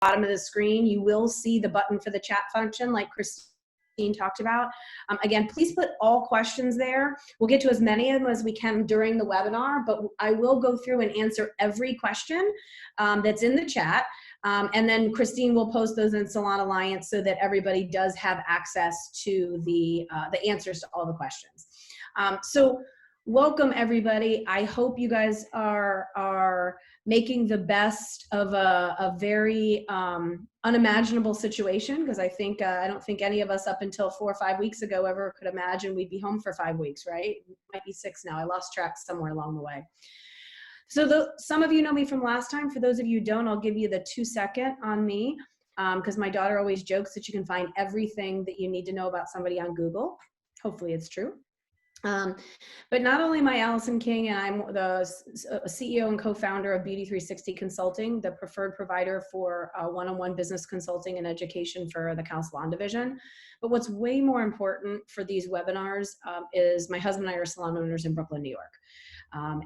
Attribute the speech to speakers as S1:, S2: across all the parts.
S1: bottom of the screen, you will see the button for the chat function like Christine talked about. Again, please put all questions there. We'll get to as many of them as we can during the webinar, but I will go through and answer every question that's in the chat. And then Christine will post those in Salon Alliance so that everybody does have access to the answers to all the questions. So welcome everybody. I hope you guys are making the best of a very unimaginable situation, because I think I don't think any of us up until 4 or 5 weeks ago ever could imagine we'd be home for 5 weeks, right? It might be 6 now. I lost track somewhere along the way. So some of you know me from last time. For those of you who don't, I'll give you the 2-second on me, because my daughter always jokes that you can find everything that you need to know about somebody on Google. Hopefully it's true. But not only am I Allison King, and I'm the CEO and co-founder of Beauty 360 Consulting, the preferred provider for one-on-one business consulting and education for the Cal Salon division. But what's way more important for these webinars is my husband and I are salon owners in Brooklyn, New York.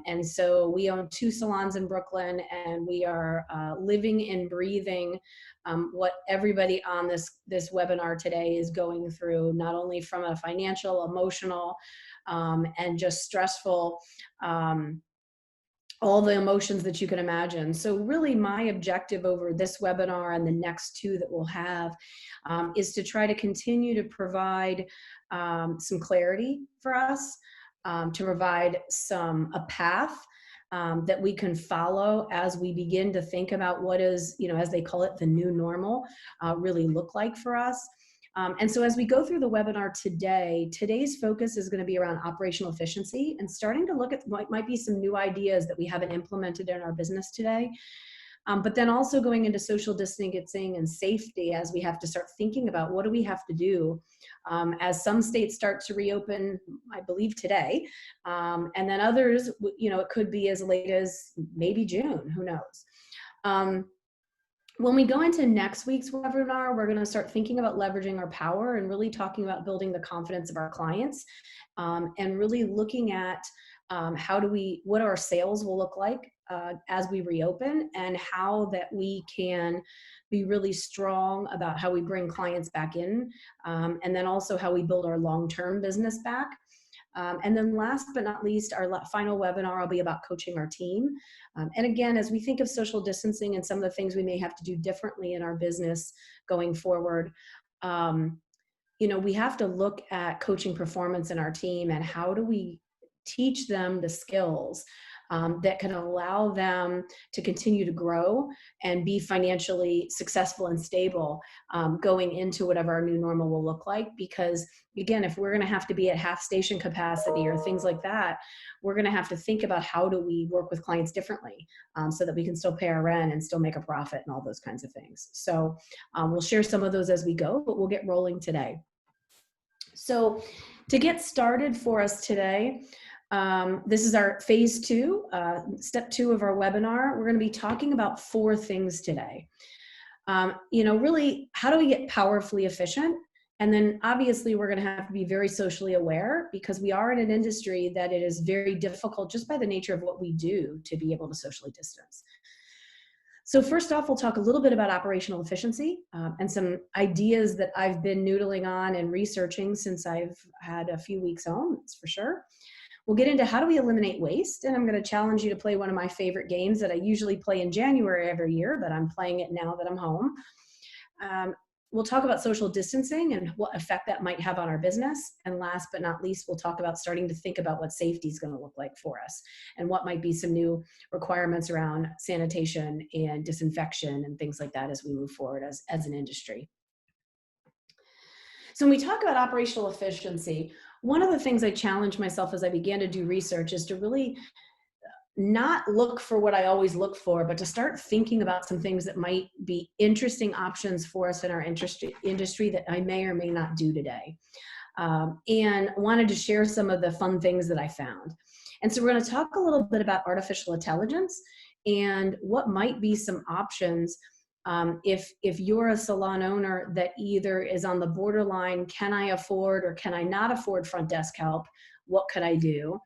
S1: And so we own 2 salons in Brooklyn, and we are living and breathing what everybody on this webinar today is going through, not only from a financial, emotional, and just stressful, all the emotions that you can imagine. So really my objective over this webinar and the next 2 that we'll have is to try to continue to provide some clarity for us, to provide a path that we can follow as we begin to think about what is, as they call it, the new normal really look like for us. And so as we go through the webinar today, today's focus is going to be around operational efficiency and starting to look at what might be some new ideas that we haven't implemented in our business today. But then also going into social distancing and safety as we have to start thinking about what do we have to do as some states start to reopen, I believe today, and then others, it could be as late as maybe June, who knows. When we go into next week's webinar, we're going to start thinking about leveraging our power and really talking about building the confidence of our clients, and really looking at what our sales will look like as we reopen, and how that we can be really strong about how we bring clients back in, and then also how we build our long-term business back. And then last but not least, our final webinar will be about coaching our team. And again, as we think of social distancing and some of the things we may have to do differently in our business going forward, we have to look at coaching performance in our team and how do we teach them the skills that can allow them to continue to grow and be financially successful and stable going into whatever our new normal will look like. Because again, if we're going to have to be at half station capacity or things like that, we're going to have to think about how do we work with clients differently so that we can still pay our rent and still make a profit and all those kinds of things. So we'll share some of those as we go, but we'll get rolling today. So to get started for us today, this is our phase 2, step 2 of our webinar. We're going to be talking about 4 things today. Really, how do we get powerfully efficient? And then obviously we're going to have to be very socially aware, because we are in an industry that it is very difficult just by the nature of what we do to be able to socially distance. So first off, we'll talk a little bit about operational efficiency and some ideas that I've been noodling on and researching since I've had a few weeks home, that's for sure. We'll get into how do we eliminate waste, and I'm going to challenge you to play one of my favorite games that I usually play in January every year, but I'm playing it now that I'm home. We'll talk about social distancing and what effect that might have on our business. And last but not least, we'll talk about starting to think about what safety is going to look like for us and what might be some new requirements around sanitation and disinfection and things like that as we move forward as an industry. So when we talk about operational efficiency, one of the things I challenged myself as I began to do research is to really not look for what I always look for, but to start thinking about some things that might be interesting options for us in our industry that I may or may not do today. And wanted to share some of the fun things that I found. And so we're going to talk a little bit about artificial intelligence and what might be some options if you're a salon owner that either is on the borderline, can I afford or can I not afford front desk help? What could I do?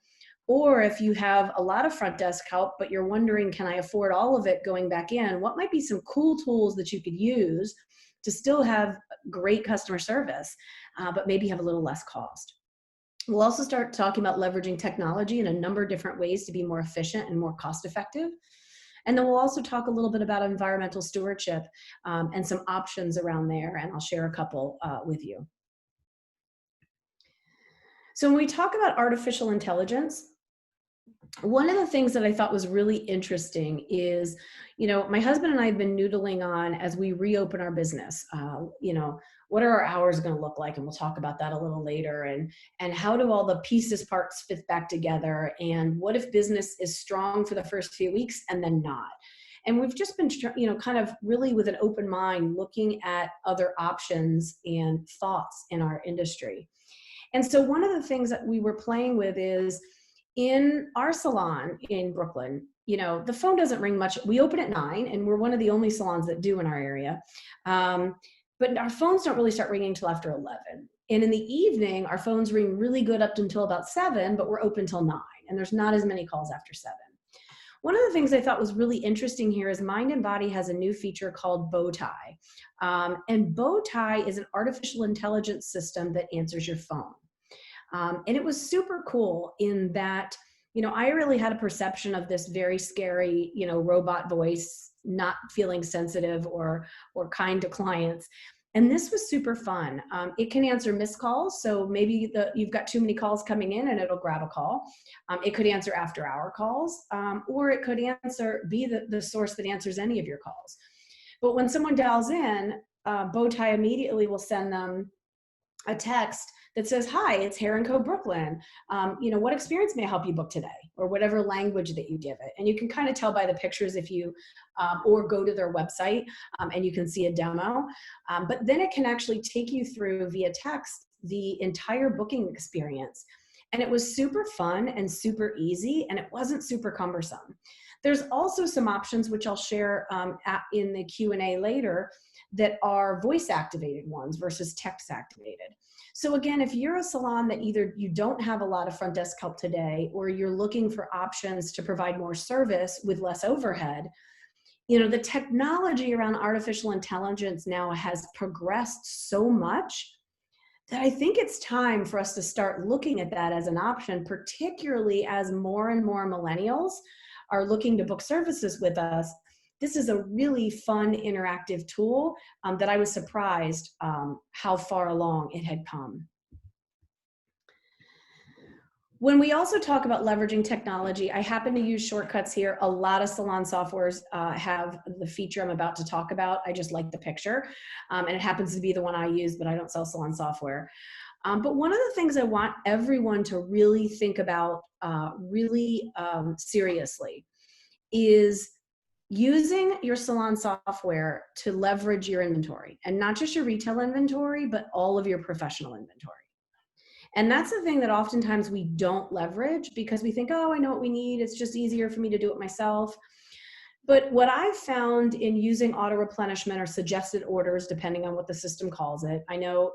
S1: Or if you have a lot of front desk help, but you're wondering, can I afford all of it going back in? What might be some cool tools that you could use to still have great customer service, but maybe have a little less cost? We'll also start talking about leveraging technology in a number of different ways to be more efficient and more cost effective. And then we'll also talk a little bit about environmental stewardship and some options around there, and I'll share a couple with you. So when we talk about artificial intelligence, one of the things that I thought was really interesting is, my husband and I have been noodling on as we reopen our business. What are our hours going to look like? And we'll talk about that a little later. And how do all the pieces, parts fit back together? And what if business is strong for the first few weeks and then not? And we've just been, kind of really with an open mind looking at other options and thoughts in our industry. And so one of the things that we were playing with is, in our salon in Brooklyn, the phone doesn't ring much. We open at 9, and we're one of the only salons that do in our area. But our phones don't really start ringing until after 11. And in the evening, our phones ring really good up until about 7, but we're open till 9. And there's not as many calls after 7. One of the things I thought was really interesting here is Mind and Body has a new feature called Bowtie. And Bowtie is an artificial intelligence system that answers your phone. And it was super cool in that, I really had a perception of this very scary, robot voice, not feeling sensitive or kind to clients. And this was super fun. It can answer missed calls. So maybe you've got too many calls coming in and it'll grab a call. It could answer after hour calls, or it could be the source that answers any of your calls. But when someone dials in, Bowtie immediately will send them a text that says, "Hi, it's Hair & Co. Brooklyn. What experience may I help you book today?" Or whatever language that you give it. And you can kind of tell by the pictures if you, or go to their website and you can see a demo. But then it can actually take you through via text the entire booking experience. And it was super fun and super easy, and it wasn't super cumbersome. There's also some options, which I'll share in the Q&A later, that are voice activated ones versus text activated. So again, if you're a salon that either you don't have a lot of front desk help today, or you're looking for options to provide more service with less overhead, the technology around artificial intelligence now has progressed so much that I think it's time for us to start looking at that as an option, particularly as more and more millennials are looking to book services with us. This is a really fun, interactive tool that I was surprised how far along it had come. When we also talk about leveraging technology, I happen to use shortcuts here. A lot of salon softwares have the feature I'm about to talk about. I just like the picture. And it happens to be the one I use, but I don't sell salon software. But one of the things I want everyone to really think about seriously is using your salon software to leverage your inventory, and not just your retail inventory, but all of your professional inventory. And that's the thing that oftentimes we don't leverage because we think, oh, I know what we need. It's just easier for me to do it myself. But what I've found in using auto replenishment or suggested orders, depending on what the system calls it, I know,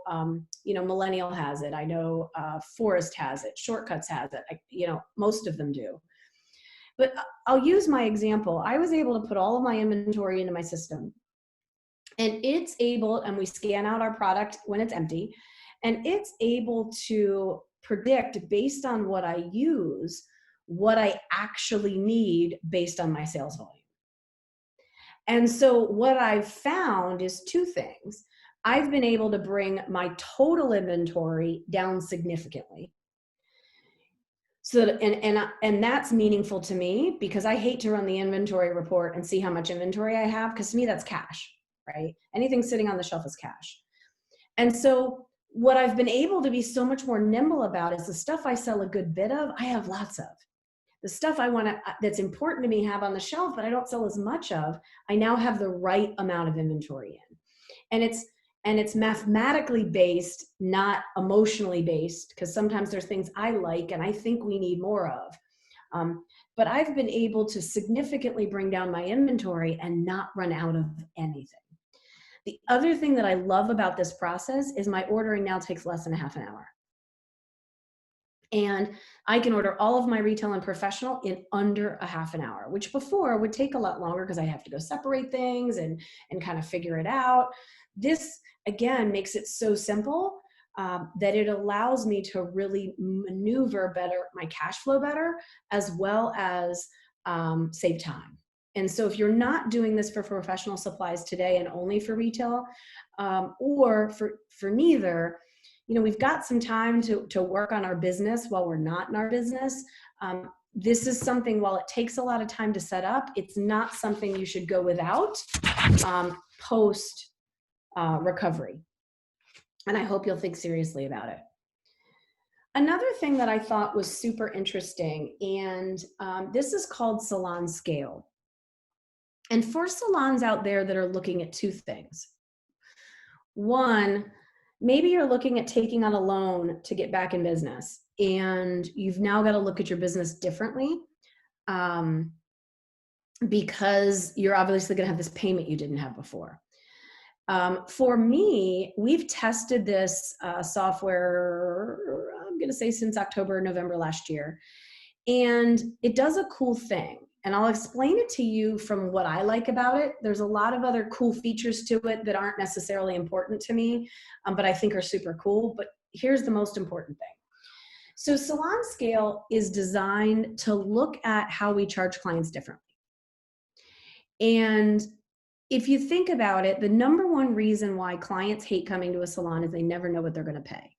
S1: Millennial has it. I know Forest has it. Shortcuts has it. Most of them do. But I'll use my example. I was able to put all of my inventory into my system, and it's able, and we scan out our product when it's empty, and it's able to predict based on what I use, what I actually need based on my sales volume. And so what I've found is two things. I've been able to bring my total inventory down significantly. So, and that's meaningful to me because I hate to run the inventory report and see how much inventory I have, because to me that's cash, right? Anything sitting on the shelf is cash. And so what I've been able to be so much more nimble about is the stuff I sell a good bit of, I have lots of. The stuff I want to, that's important to me, have on the shelf, but I don't sell as much of, I now have the right amount of inventory in. And it's mathematically based, not emotionally based, because sometimes there's things I like and I think we need more of. But I've been able to significantly bring down my inventory and not run out of anything. The other thing that I love about this process is my ordering now takes less than a half an hour. And I can order all of my retail and professional in under a half an hour, which before would take a lot longer because I have to go separate things and kind of figure it out. This, again, makes it so simple that it allows me to really maneuver better, my cash flow better, as well as save time. And so if you're not doing this for professional supplies today and only for retail, or for neither, we've got some time to work on our business while we're not in our business. This is something, while it takes a lot of time to set up, it's not something you should go without post recovery. And I hope you'll think seriously about it. Another thing that I thought was super interesting, and this is called Salon Scale. And for salons out there that are looking at two things. One, maybe you're looking at taking on a loan to get back in business, and you've now got to look at your business differently because you're obviously going to have this payment you didn't have before. For me, we've tested this software, I'm going to say since October, November last year, and it does a cool thing. And I'll explain it to you from what I like about it. There's a lot of other cool features to it that aren't necessarily important to me, but I think are super cool. But here's the most important thing. So Salon Scale is designed to look at how we charge clients differently. And if you think about it, the number one reason why clients hate coming to a salon is they never know what they're going to pay.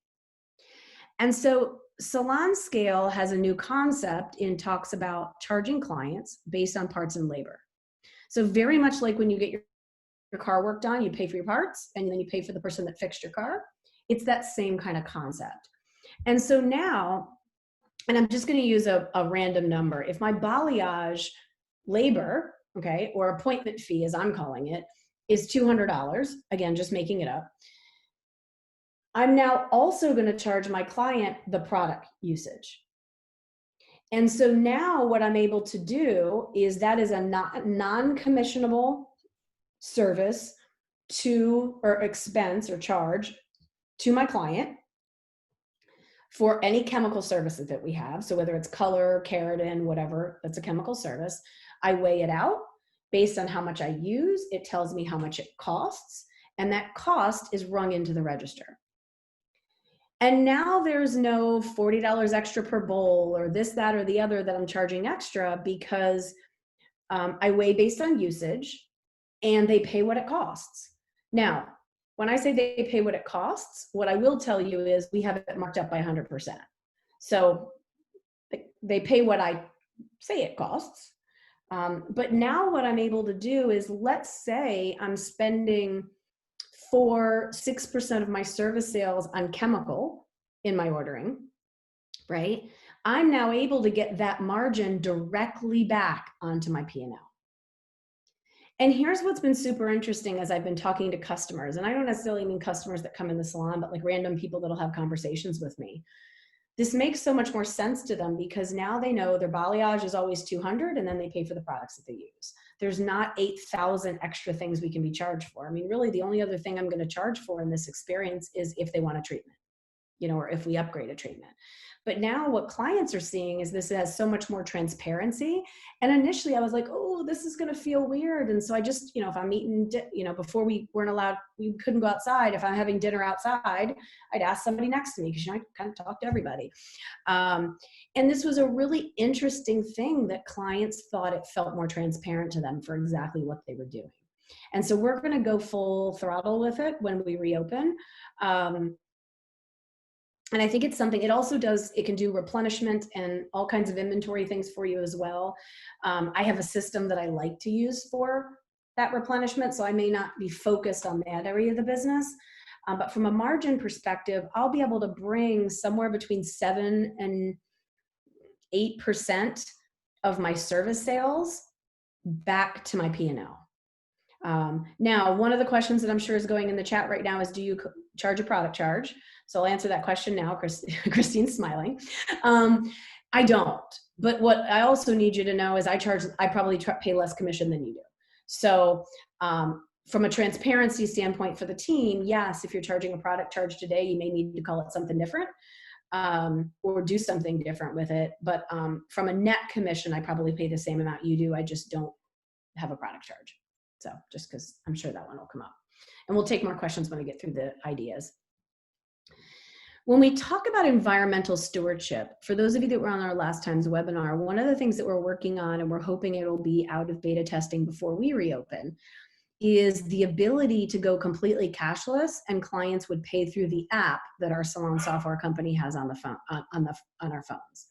S1: And so Salon Scale has a new concept and talks about charging clients based on parts and labor. So very much like when you get your car work done, you pay for your parts and then you pay for the person that fixed your car. It's that same kind of concept. And so now, and I'm just going to use a random number. If my balayage labor, okay, or appointment fee, as I'm calling it, is $200, again, just making it up, I'm now also going to charge my client the product usage. And so now what I'm able to do is that is a non-commissionable service or expense or charge to my client for any chemical services that we have. So whether it's color, keratin, whatever, that's a chemical service. I weigh it out based on how much I use. It tells me how much it costs, and that cost is rung into the register. And now there's no $40 extra per bowl or this, that, or the other that I'm charging extra because I weigh based on usage and they pay what it costs. Now, when I say they pay what it costs, what I will tell you is we have it marked up by 100%. So they pay what I say it costs. But now what I'm able to do is, let's say I'm spending 6% of my service sales on chemical in my ordering, right? I'm now able to get that margin directly back onto my P&L. And here's what's been super interesting as I've been talking to customers, and I don't necessarily mean customers that come in the salon, but like random people that'll have conversations with me. This makes so much more sense to them because now they know their balayage is always $200 and then they pay for the products that they use. There's not 8,000 extra things we can be charged for. I mean, really the only other thing I'm going to charge for in this experience is if they want a treatment, or if we upgrade a treatment. But now what clients are seeing is this has so much more transparency. And initially I was like, oh, this is going to feel weird. And so I just, if I'm eating, before we couldn't go outside. If I'm having dinner outside, I'd ask somebody next to me because I kind of talk to everybody. And this was a really interesting thing that clients thought it felt more transparent to them for exactly what they were doing. And so we're going to go full throttle with it when we reopen. And I think it's something, it can do replenishment and all kinds of inventory things for you as well. I have a system that I like to use for that replenishment, so I may not be focused on that area of the business. But from a margin perspective, I'll be able to bring somewhere between 7 and 8% of my service sales back to my P&L. Now, one of the questions that I'm sure is going in the chat right now is, do you charge a product charge? So I'll answer that question now. Christine's smiling. I don't. But what I also need you to know is I probably pay less commission than you do. So from a transparency standpoint for the team, yes, if you're charging a product charge today, you may need to call it something different. or do something different with it. But from a net commission, I probably pay the same amount you do. I just don't have a product charge. So just because I'm sure that one will come up. And we'll take more questions when I get through the ideas. When we talk about environmental stewardship, for those of you that were on our last time's webinar, one of the things that we're working on, and we're hoping it will be out of beta testing before we reopen, is the ability to go completely cashless, and clients would pay through the app that our salon software company has on the phone, on our phones.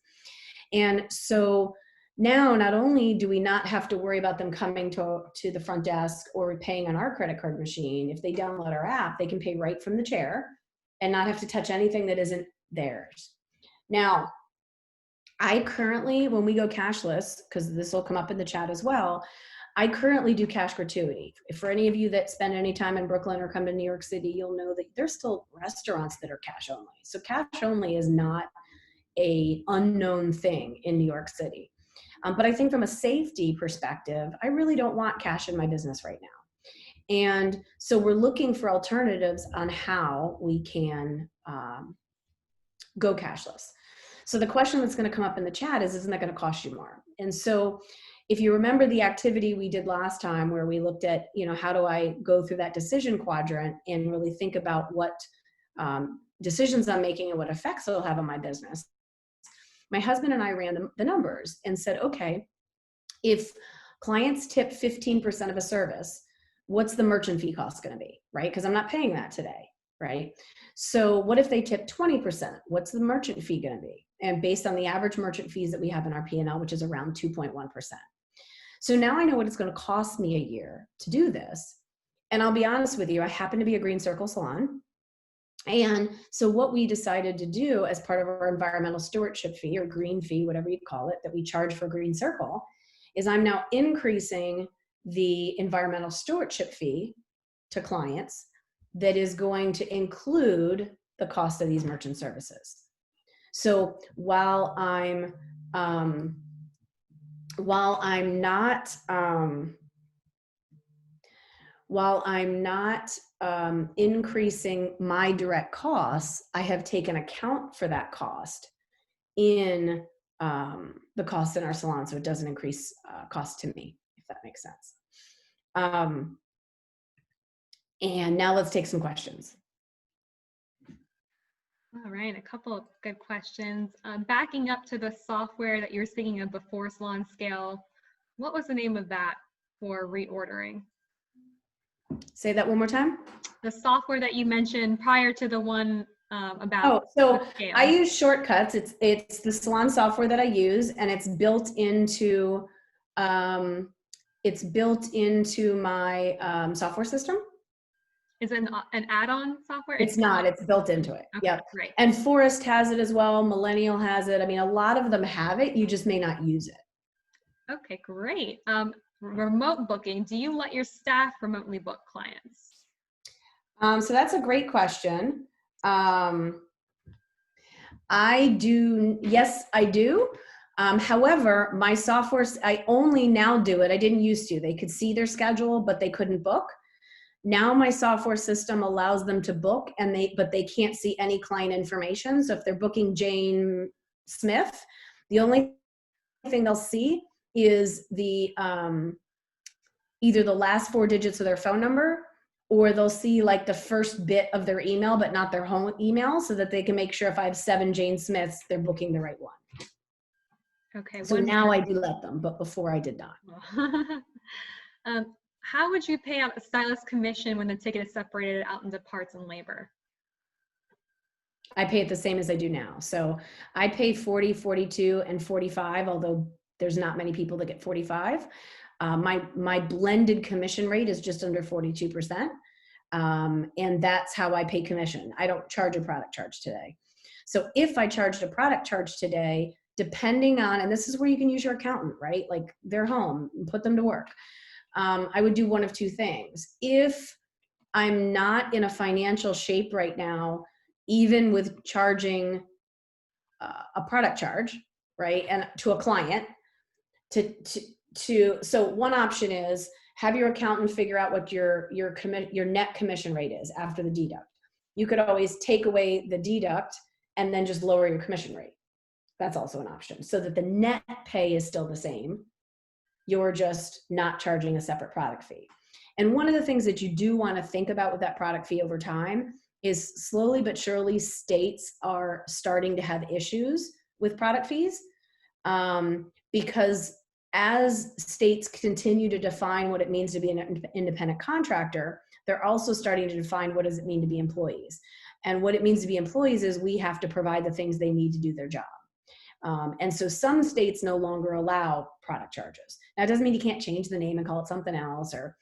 S1: And so now, not only do we not have to worry about them coming to the front desk or paying on our credit card machine, if they download our app, they can pay right from the chair and not have to touch anything that isn't theirs. Now, I currently, when we go cashless, because this will come up in the chat as well, I currently do cash gratuity. For any of you that spend any time in Brooklyn or come to New York City, you'll know that there's still restaurants that are cash only. So cash only is not a unknown thing in New York City. But I think from a safety perspective, I really don't want cash in my business right now. And so we're looking for alternatives on how we can go cashless. So the question that's going to come up in the chat is, isn't that going to cost you more? And so if you remember the activity we did last time where we looked at, how do I go through that decision quadrant and really think about what decisions I'm making and what effects it'll have on my business. My husband and I ran the numbers and said, okay, if clients tip 15% of a service, what's the merchant fee cost going to be, right? Because I'm not paying that today, right? So what if they tip 20%? What's the merchant fee going to be? And based on the average merchant fees that we have in our P&L, which is around 2.1%. So now I know what it's going to cost me a year to do this. And I'll be honest with you, I happen to be a Green Circle salon. And so what we decided to do as part of our environmental stewardship fee, or green fee, whatever you call it, that we charge for Green Circle, is I'm now increasing the environmental stewardship fee to clients that is going to include the cost of these merchant services. So while I'm not increasing my direct costs, I have taken account for that cost in the cost in our salon, so it doesn't increase cost to me, if that makes sense. And now let's take some questions.
S2: All right, a couple of good questions. Backing up to the software that you were speaking of before Salon Scale, what was the name of that for reordering?
S1: Say that one more time.
S2: The software that you mentioned prior to the one about.
S1: Oh, so I use Shortcuts. It's the salon software that I use, and it's built into my software system.
S2: Is it an add-on software?
S1: It's not. It's built into it.
S2: Okay,
S1: yep.
S2: Great.
S1: And Forest has it as well. Millennial has it. I mean, a lot of them have it. You just may not use it.
S2: Okay, great. Remote booking. Do you let your staff remotely book clients?
S1: So that's a great question. I do. Yes, I do. However, my software, I only now do it. I didn't used to. They could see their schedule, but they couldn't book. Now my software system allows them to book, but they can't see any client information. So if they're booking Jane Smith, the only thing they'll see is the either the last 4 digits of their phone number, or they'll see like the first bit of their email, but not their home email, so that they can make sure if I have 7 Jane Smiths, they're booking the right one.
S2: Okay.
S1: So now I do let them, but before I did not.
S2: How would you pay out a stylist commission when the ticket is separated out into parts and labor?
S1: I pay it the same as I do now. So I pay 40, 42, and 45, although there's not many people that get 45. My blended commission rate is just under 42%. And that's how I pay commission. I don't charge a product charge today. So if I charged a product charge today, depending on, and this is where you can use your accountant, right? Like they're home, put them to work. I would do one of 2 things. If I'm not in a financial shape right now, even with charging a product charge, right, and to a client, so one option is have your accountant figure out what your net commission rate is after the deduct. You could always take away the deduct and then just lower your commission rate. That's also an option, so that the net pay is still the same. You're just not charging a separate product fee. And one of the things that you do want to think about with that product fee over time is slowly but surely states are starting to have issues with product fees, because as states continue to define what it means to be an independent contractor, they're also starting to define what does it mean to be employees. And what it means to be employees is we have to provide the things they need to do their job. And so some states no longer allow product charges. Now, it doesn't mean you can't change the name and call it something else, or,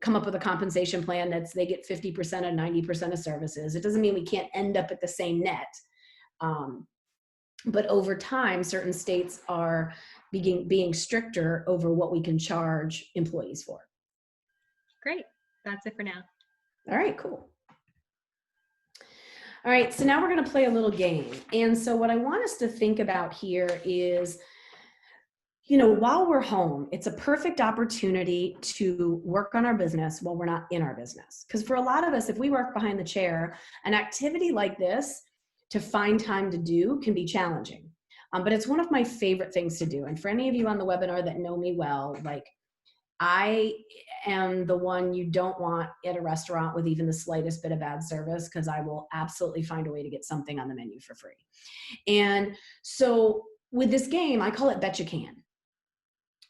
S1: come up with a compensation plan that's they get 50% of 90% of services. It doesn't mean we can't end up at the same net. But over time, certain states are being stricter over what we can charge employees for.
S2: Great. That's it for now.
S1: All right, cool. All right, so now we're going to play a little game. And so what I want us to think about here is, while we're home, it's a perfect opportunity to work on our business while we're not in our business. Because for a lot of us, if we work behind the chair, an activity like this to find time to do can be challenging. But it's one of my favorite things to do. And for any of you on the webinar that know me well, like, I am the one you don't want at a restaurant with even the slightest bit of bad service, because I will absolutely find a way to get something on the menu for free. And so with this game, I call it Bet You Can.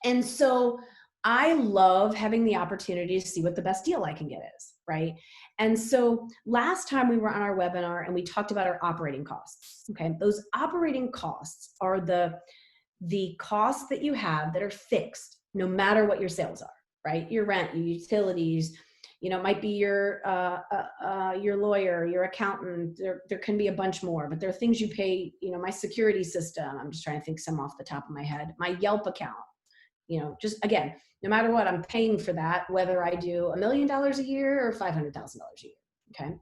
S1: And so I love having the opportunity to see what the best deal I can get is, right? And so last time we were on our webinar and we talked about our operating costs, okay? Those operating costs are the costs that you have that are fixed no matter what your sales are, right? Your rent, your utilities, it might be your lawyer, your accountant. There can be a bunch more, but there are things you pay, my security system. I'm just trying to think some off the top of my head. My Yelp account, just again, no matter what, I'm paying for that, whether I do $1 million a year or $500,000 a year, okay?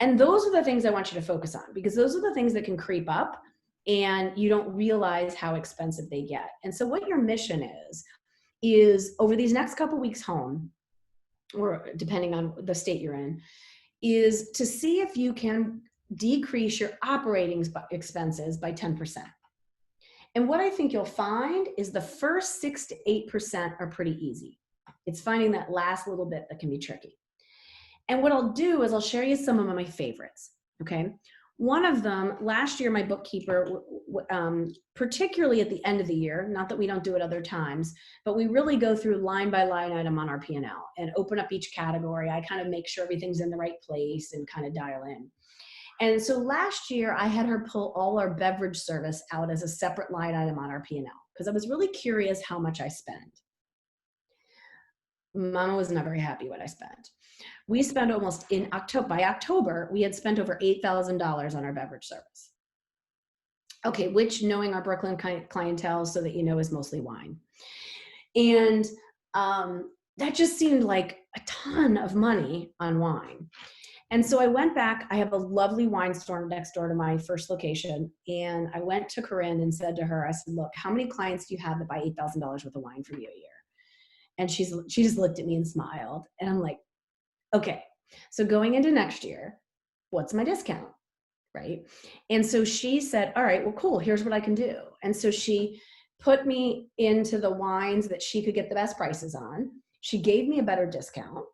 S1: And those are the things I want you to focus on, because those are the things that can creep up and you don't realize how expensive they get. And so what your mission is over these next couple weeks home, or depending on the state you're in, is to see if you can decrease your operating expenses by 10%. And what I think you'll find is the first 6 to 8% are pretty easy. It's finding that last little bit that can be tricky. And what I'll do is I'll share you some of my favorites, okay? One of them, last year, my bookkeeper, particularly at the end of the year, not that we don't do it other times, but we really go through line by line item on our P&L and open up each category. I kind of make sure everything's in the right place and kind of dial in. And so last year, I had her pull all our beverage service out as a separate line item on our P&L, because I was really curious how much I spend. Mama was not very happy what I spent. We spent almost by October, we had spent over $8,000 on our beverage service. Okay, which, knowing our Brooklyn clientele, so that is mostly wine. And that just seemed like a ton of money on wine. And so I went back. I have a lovely wine store next door to my first location. And I went to Corinne and said to her, I said, look, how many clients do you have that buy $8,000 worth of wine from you a year? And she just looked at me and smiled. And I'm like, okay, so going into next year, what's my discount, right? And so she said, all right, well, cool, here's what I can do. And so she put me into the wines that she could get the best prices on. She gave me a better discount.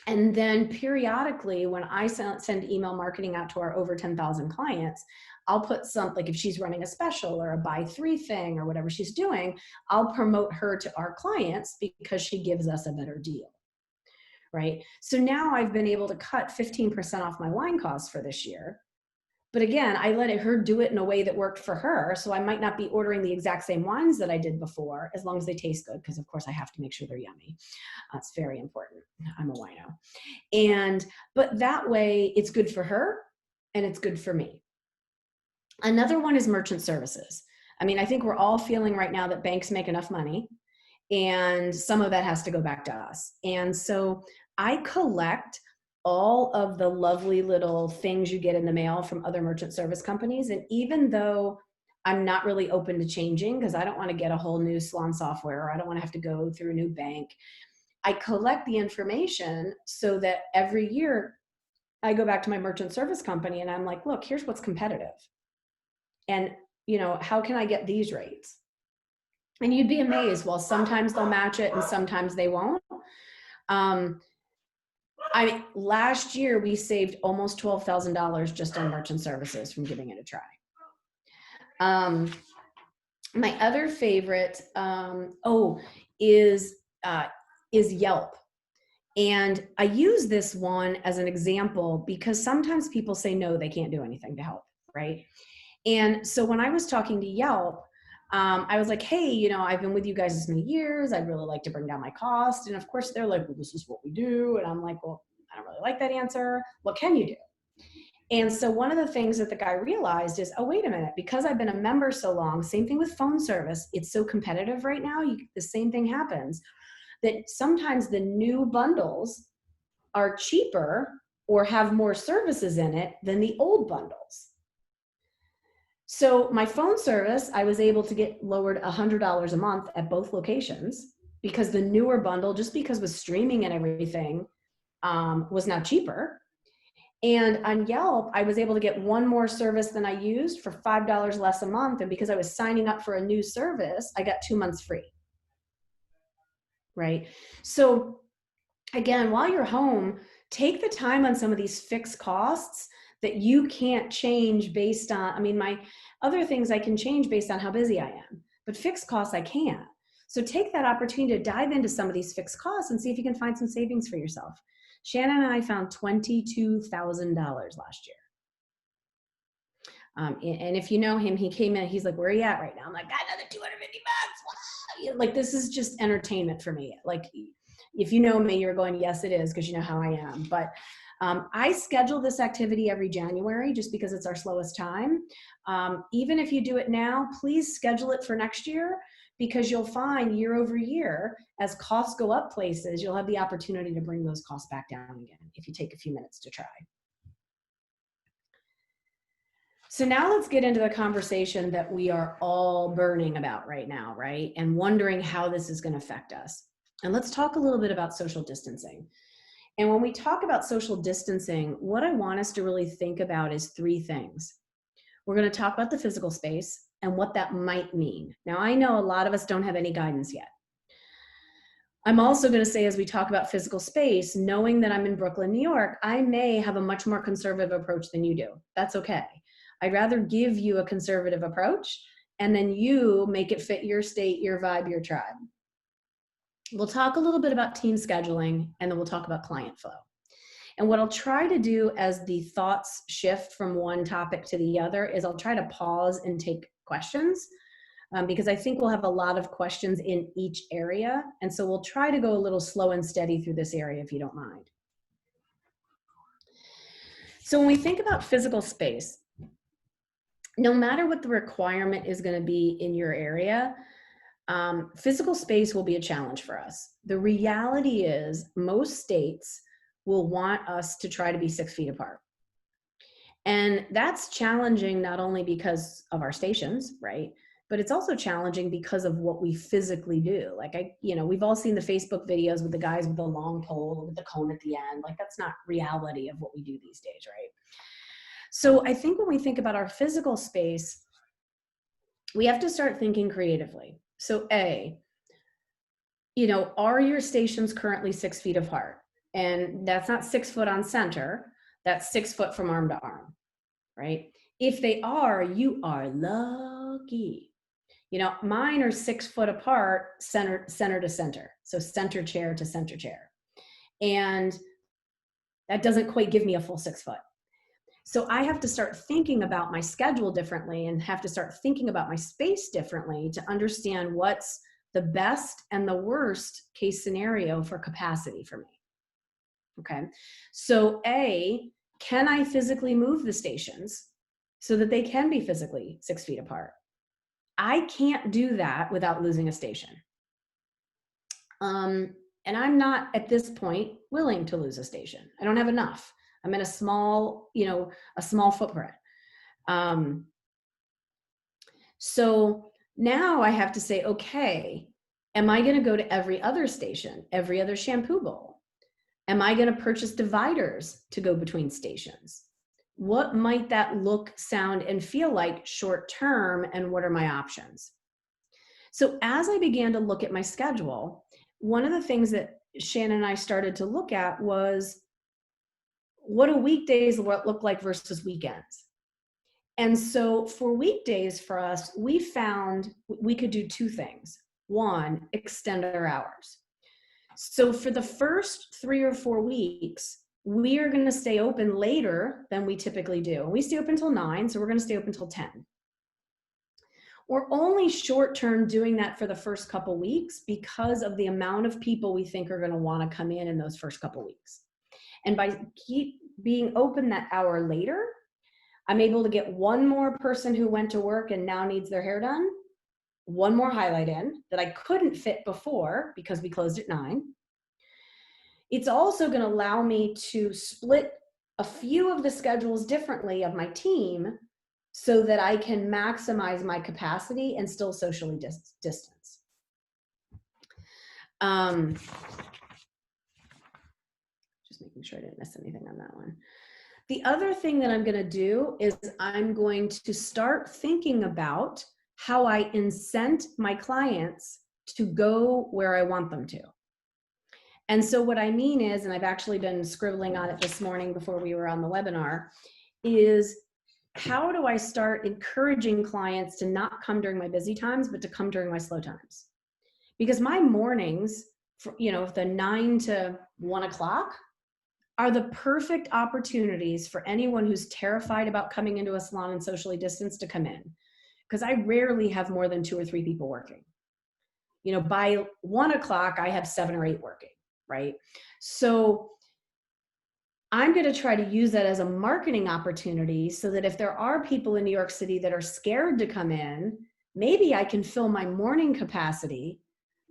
S1: And then periodically, when I send email marketing out to our over 10,000 clients, I'll put like if she's running a special or a buy 3 thing or whatever she's doing, I'll promote her to our clients because she gives us a better deal, right? So now I've been able to cut 15% off my wine costs for this year. But again, I let her do it in a way that worked for her. So I might not be ordering the exact same wines that I did before, as long as they taste good, because of course I have to make sure they're yummy. That's very important. I'm a wino. But that way it's good for her and it's good for me. Another one is merchant services. I mean, I think we're all feeling right now that banks make enough money, and some of that has to go back to us. And so I collect all of the lovely little things you get in the mail from other merchant service companies. And even though I'm not really open to changing, because I don't want to get a whole new salon software, or I don't want to have to go through a new bank, I collect the information so that every year I go back to my merchant service company and I'm like, look, here's what's competitive. And, how can I get these rates? And you'd be amazed. Well, sometimes they'll match it and sometimes they won't. Last year we saved almost $12,000 just on merchant services from giving it a try. My other favorite, is Yelp. And I use this one as an example because sometimes people say, no, they can't do anything to help, right? And so when I was talking to Yelp, I was like, hey, I've been with you guys this many years. I'd really like to bring down my cost. And of course they're like, well, this is what we do. And I'm like, well, I don't really like that answer. What can you do? And so one of the things that the guy realized is, oh, wait a minute, because I've been a member so long, same thing with phone service. It's so competitive right now. The same thing happens that sometimes the new bundles are cheaper or have more services in it than the old bundles. So my phone service, I was able to get lowered $100 a month at both locations because the newer bundle, just because with streaming and everything, was now cheaper. And on Yelp, I was able to get one more service than I used for $5 less a month. And because I was signing up for a new service, I got 2 months free. Right? So again, while you're home, take the time on some of these fixed costs that you can't change based on, my other things I can change based on how busy I am, but fixed costs I can't. So take that opportunity to dive into some of these fixed costs and see if you can find some savings for yourself. Shannon and I found $22,000 last year. And if you know him, he came in, he's like, where are you at right now? I'm like, got another 250 bucks. Like, this is just entertainment for me. Like, if you know me, you're going, yes, it is, because you know how I am. But I schedule this activity every January just because it's our slowest time. Even if you do it now, please schedule it for next year, because you'll find year over year, as costs go up places, you'll have the opportunity to bring those costs back down again if you take a few minutes to try. So now let's get into the conversation that we are all burning about right now, right? And wondering how this is going to affect us. And let's talk a little bit about social distancing. And when we talk about social distancing, what I want us to really think about is 3 things. We're going to talk about the physical space and what that might mean. Now, I know a lot of us don't have any guidance yet. I'm also going to say, as we talk about physical space, knowing that I'm in Brooklyn, New York, I may have a much more conservative approach than you do. That's okay. I'd rather give you a conservative approach and then you make it fit your state, your vibe, your tribe. We'll talk a little bit about team scheduling, and then we'll talk about client flow. And what I'll try to do as the thoughts shift from one topic to the other is I'll try to pause and take questions, because I think we'll have a lot of questions in each area. And so we'll try to go a little slow and steady through this area, if you don't mind. So when we think about physical space, no matter what the requirement is going to be in your area, physical space will be a challenge for us. The reality is most states will want us to try to be 6 feet apart. And that's challenging not only because of our stations, right? But it's also challenging because of what we physically do. Like we've all seen the Facebook videos with the guys with the long pole with the cone at the end. Like, that's not reality of what we do these days, right? So I think when we think about our physical space, we have to start thinking creatively. So are your stations currently 6 feet apart? And that's not 6 foot on center, that's 6 foot from arm to arm, right? If they are, you are lucky. Mine are 6 foot apart, center to center. So center chair to center chair. And that doesn't quite give me a full 6 foot. So I have to start thinking about my schedule differently and have to start thinking about my space differently to understand what's the best and the worst case scenario for capacity for me. Okay. So can I physically move the stations so that they can be physically 6 feet apart? I can't do that without losing a station. And I'm not at this point willing to lose a station. I don't have enough. I'm in a small footprint. So now I have to say, okay, am I going to go to every other station, every other shampoo bowl? Am I going to purchase dividers to go between stations? What might that look, sound, and feel like short term, and what are my options? So as I began to look at my schedule, one of the things that Shannon and I started to look at was, what do weekdays look like versus weekends? And so for weekdays for us, we found we could do two things. One, extend our hours. So for the first 3 or 4 weeks, we are going to stay open later than we typically do. And we stay open till 9, so we're going to stay open till 10. We're only short term doing that for the first couple weeks because of the amount of people we think are going to want to come in those first couple weeks. And by keep being open that hour later, I'm able to get one more person who went to work and now needs their hair done, one more highlight in that I couldn't fit before because we closed at 9. It's also going to allow me to split a few of the schedules differently of my team so that I can maximize my capacity and still socially distance. Just making sure I didn't miss anything on that one. The other thing that I'm going to do is I'm going to start thinking about how I incent my clients to go where I want them to. And so what I mean is, and I've actually been scribbling on it this morning before we were on the webinar, is how do I start encouraging clients to not come during my busy times, but to come during my slow times? Because my mornings, the 9 to 1 o'clock are the perfect opportunities for anyone who's terrified about coming into a salon and socially distanced to come in. Because I rarely have more than 2 or 3 people working. By 1 o'clock, I have 7 or 8 working, right? So I'm going to try to use that as a marketing opportunity so that if there are people in New York City that are scared to come in, maybe I can fill my morning capacity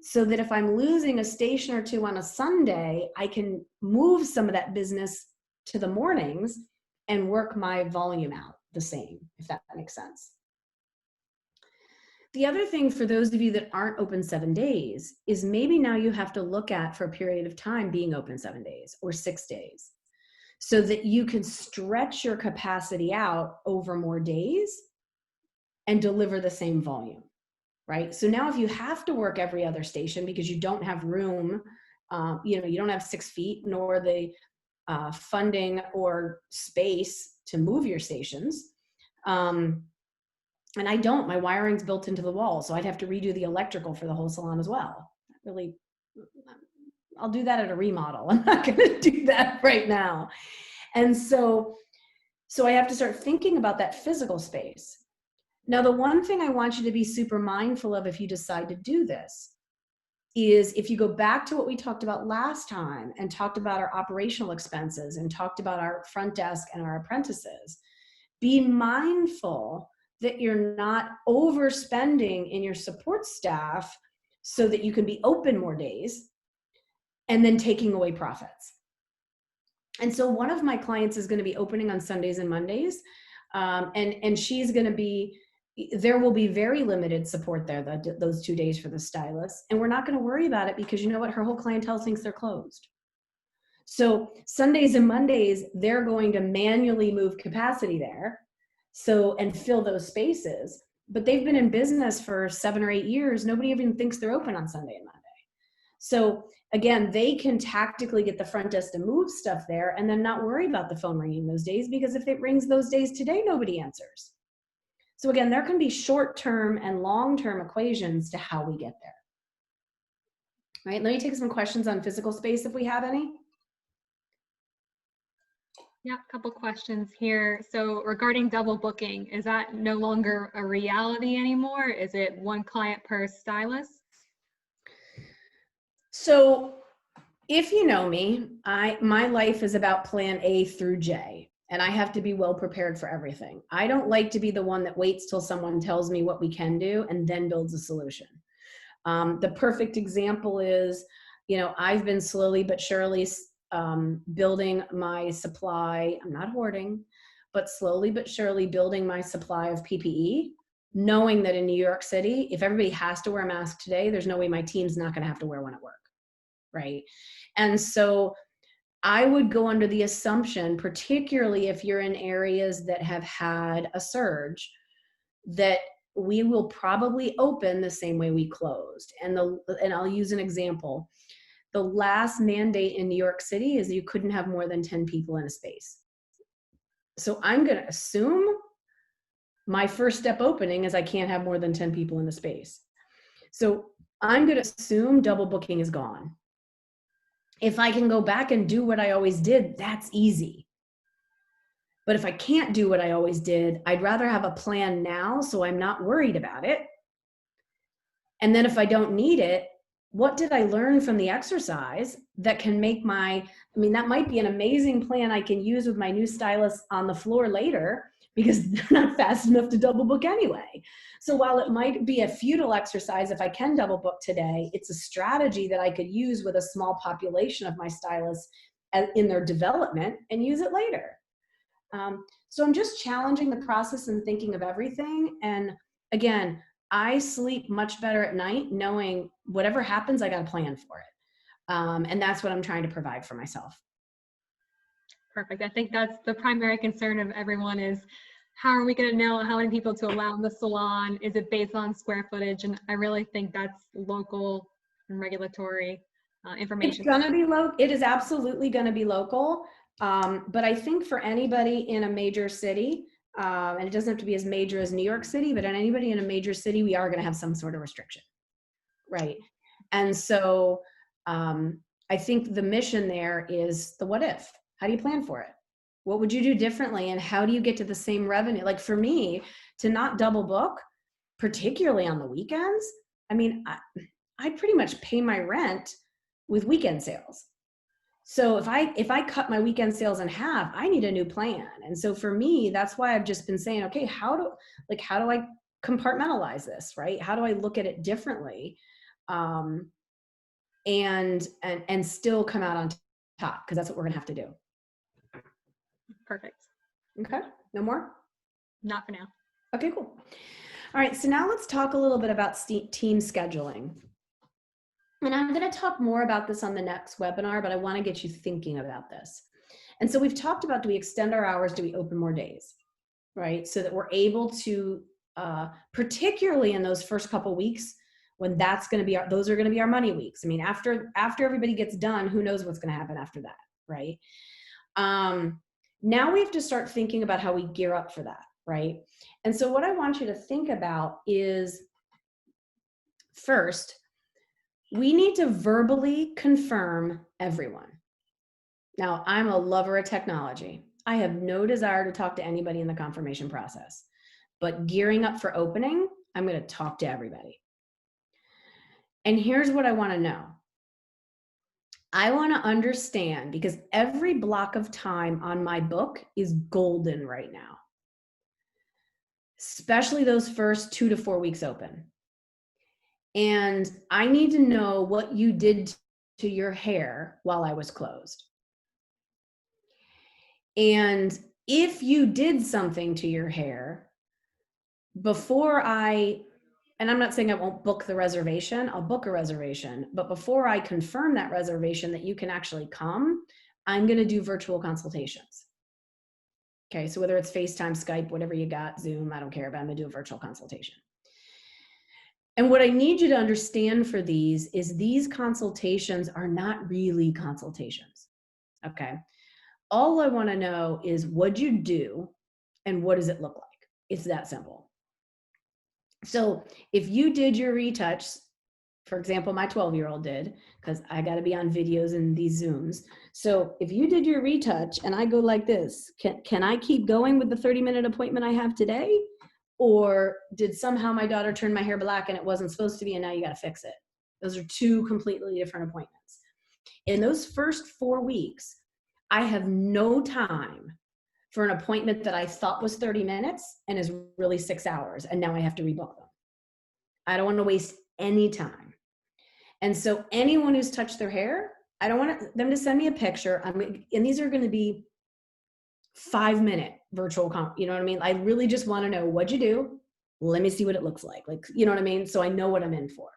S1: so that if I'm losing a station or 2 on a Sunday, I can move some of that business to the mornings and work my volume out the same, if that makes sense. The other thing for those of you that aren't open 7 days is maybe now you have to look at, for a period of time, being open 7 days or 6 days so that you can stretch your capacity out over more days and deliver the same volume, right? So now if you have to work every other station because you don't have room, you don't have 6 feet nor the funding or space to move your stations, and I don't, my wiring's built into the wall, so I'd have to redo the electrical for the whole salon as well. Really, I'll do that at a remodel. I'm not gonna do that right now. And so I have to start thinking about that physical space. Now, the one thing I want you to be super mindful of if you decide to do this is, if you go back to what we talked about last time and talked about our operational expenses and talked about our front desk and our apprentices, be mindful that you're not overspending in your support staff so that you can be open more days and then taking away profits. And so one of my clients is going to be opening on Sundays and Mondays, and she's going to be, there will be very limited support there those 2 days for the stylist, and we're not going to worry about it because you know what, her whole clientele thinks they're closed. So Sundays and Mondays, they're going to manually move capacity there, and fill those spaces. But they've been in business for 7 or 8 years. Nobody even thinks they're open on Sunday and Monday. So again, they can tactically get the front desk to move stuff there and then not worry about the phone ringing those days, because if it rings those days today, nobody answers. So again, there can be short-term and long-term equations to how we get there. All right, let me take some questions on physical space if we have any.
S2: Yeah, a couple questions here. So regarding double booking, is that no longer a reality anymore? Is it one client per stylist?
S1: So if you know me, my life is about plan A through J, and I have to be well prepared for everything. I don't like to be the one that waits till someone tells me what we can do and then builds a solution. The perfect example is, I've been slowly but surely building my supply. I'm not hoarding, but slowly but surely building my supply of PPE, knowing that in New York City, if everybody has to wear a mask today, there's no way my team's not going to have to wear one at work, right? And so I would go under the assumption, particularly if you're in areas that have had a surge, that we will probably open the same way we closed. And I'll use an example. The last mandate in New York City is you couldn't have more than 10 people in a space. So I'm going to assume my first step opening is I can't have more than 10 people in the space. So I'm going to assume double booking is gone. If I can go back and do what I always did, that's easy. But if I can't do what I always did, I'd rather have a plan now so I'm not worried about it. And then if I don't need it, what did I learn from the exercise that can make that might be an amazing plan I can use with my new stylist on the floor later, because they're not fast enough to double book anyway. So while it might be a futile exercise if I can double book today, it's a strategy that I could use with a small population of my stylists in their development and use it later. So I'm just challenging the process and thinking of everything. And again, I sleep much better at night knowing whatever happens, I got a plan for it. And that's what I'm trying to provide for myself.
S2: Perfect. I think that's the primary concern of everyone is, how are we going to know how many people to allow in the salon? Is it based on square footage? And I really think that's local and regulatory information.
S1: It's going to be local. It is absolutely going to be local. But I think for anybody in a major city, and it doesn't have to be as major as New York City, but anybody in a major city, we are going to have some sort of restriction. Right. And so I think the mission there is the what if. How do you plan for it? What would you do differently? And how do you get to the same revenue? Like for me, to not double book, particularly on the weekends, I mean, I pretty much pay my rent with weekend sales. So if I cut my weekend sales in half, I need a new plan. And so for me, that's why I've just been saying, okay, how do I compartmentalize this, right? How do I look at it differently? And still come out on top, because that's what we're gonna have to do.
S2: Perfect.
S1: Okay, no more?
S2: Not for now.
S1: Okay, cool. All right, so now let's talk a little bit about team scheduling. And I'm going to talk more about this on the next webinar, but I want to get you thinking about this. And so we've talked about, do we extend our hours? Do we open more days? Right? So that we're able to, particularly in those first couple weeks, when that's going to be those are going to be our money weeks. I mean, after everybody gets done, who knows what's going to happen after that, right? Now we have to start thinking about how we gear up for that, right? And so what I want you to think about is, first, we need to verbally confirm everyone. Now, I'm a lover of technology. I have no desire to talk to anybody in the confirmation process, but gearing up for opening, I'm going to talk to everybody. And here's what I want to know. I want to understand, because every block of time on my book is golden right now, especially those first 2 to 4 weeks open. And I need to know what you did to your hair while I was closed. And if you did something to your hair before and I'm not saying I won't book the reservation, I'll book a reservation, but before I confirm that reservation that you can actually come, I'm going to do virtual consultations. Okay, so whether it's FaceTime, Skype, whatever you got, Zoom, I don't care, but I'm going to do a virtual consultation. And what I need you to understand for these is these consultations are not really consultations, okay? All I want to know is, what'd you do and what does it look like? It's that simple. So if you did your retouch, for example, my 12-year-old did, because I got to be on videos and these Zooms. So if you did your retouch and I go like this, can I keep going with the 30-minute appointment I have today? Or did somehow my daughter turn my hair black and it wasn't supposed to be, and now you got to fix it? Those are two completely different appointments. In those first 4 weeks, I have no time for an appointment that I thought was 30 minutes and is really 6 hours, and now I have to rebook them. I don't want to waste any time. And so anyone who's touched their hair, I don't want them to send me a picture. And these are going to be 5-minute virtual you know what I mean? I really just want to know, what'd you do? Let me see what it looks like. Like, you know what I mean? So I know what I'm in for.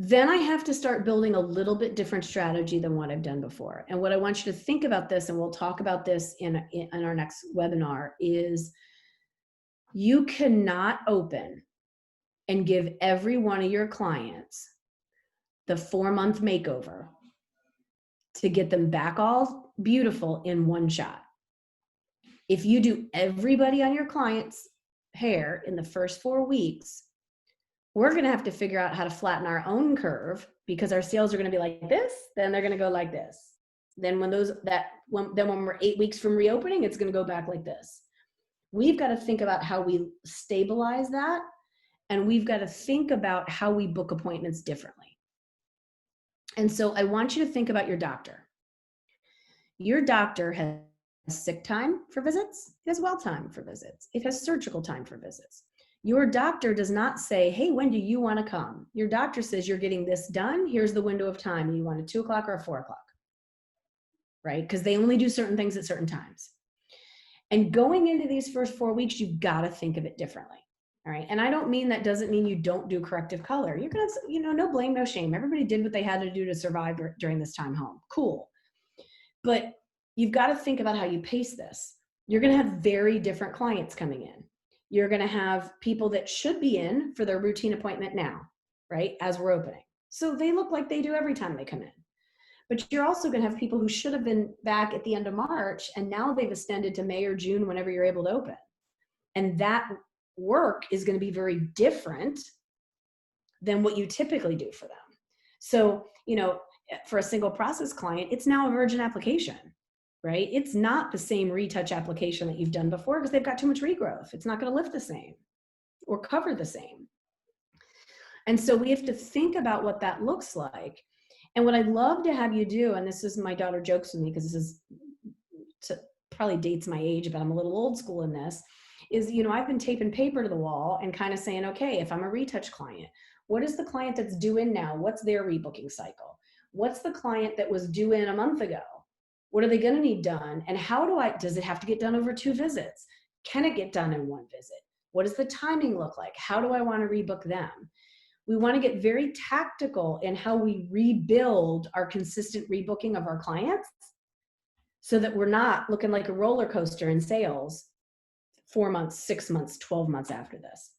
S1: Then I have to start building a little bit different strategy than what I've done before. And what I want you to think about this, and we'll talk about this in our next webinar, is you cannot open and give every one of your clients the 4-month makeover to get them back all beautiful in one shot. If you do everybody on your client's hair in the first 4 weeks, we're going to have to figure out how to flatten our own curve, because our sales are going to be like this, then they're going to go like this. Then when we're 8 weeks from reopening, it's going to go back like this. We've got to think about how we stabilize that, and we've got to think about how we book appointments differently. And so I want you to think about your doctor. Your doctor has sick time for visits, it has well time for visits, it has surgical time for visits. Your doctor does not say, hey, when do you want to come? Your doctor says, you're getting this done. Here's the window of time. You want a 2 o'clock or a 4 o'clock, right? Because they only do certain things at certain times. And going into these first 4 weeks, you've got to think of it differently. All right. And I don't mean that doesn't mean you don't do corrective color. You're going to, no blame, no shame. Everybody did what they had to do to survive during this time home. Cool. But you've got to think about how you pace this. You're going to have very different clients coming in. You're going to have people that should be in for their routine appointment now, right, as we're opening. So they look like they do every time they come in. But you're also going to have people who should have been back at the end of March, and now they've extended to May or June whenever you're able to open. And that work is going to be very different than what you typically do for them. So, for a single process client, it's now a virgin application. Right? It's not the same retouch application that you've done before, because they've got too much regrowth. It's not going to lift the same or cover the same. And so we have to think about what that looks like. And what I'd love to have you do, and this is, my daughter jokes with me because this probably dates my age, but I'm a little old school in this, is, I've been taping paper to the wall and kind of saying, okay, if I'm a retouch client, what is the client that's due in now? What's their rebooking cycle? What's the client that was due in a month ago? What are they going to need done? And does it have to get done over 2 visits? Can it get done in 1 visit? What does the timing look like? How do I want to rebook them? We want to get very tactical in how we rebuild our consistent rebooking of our clients, so that we're not looking like a roller coaster in sales 4 months, 6 months, 12 months after this.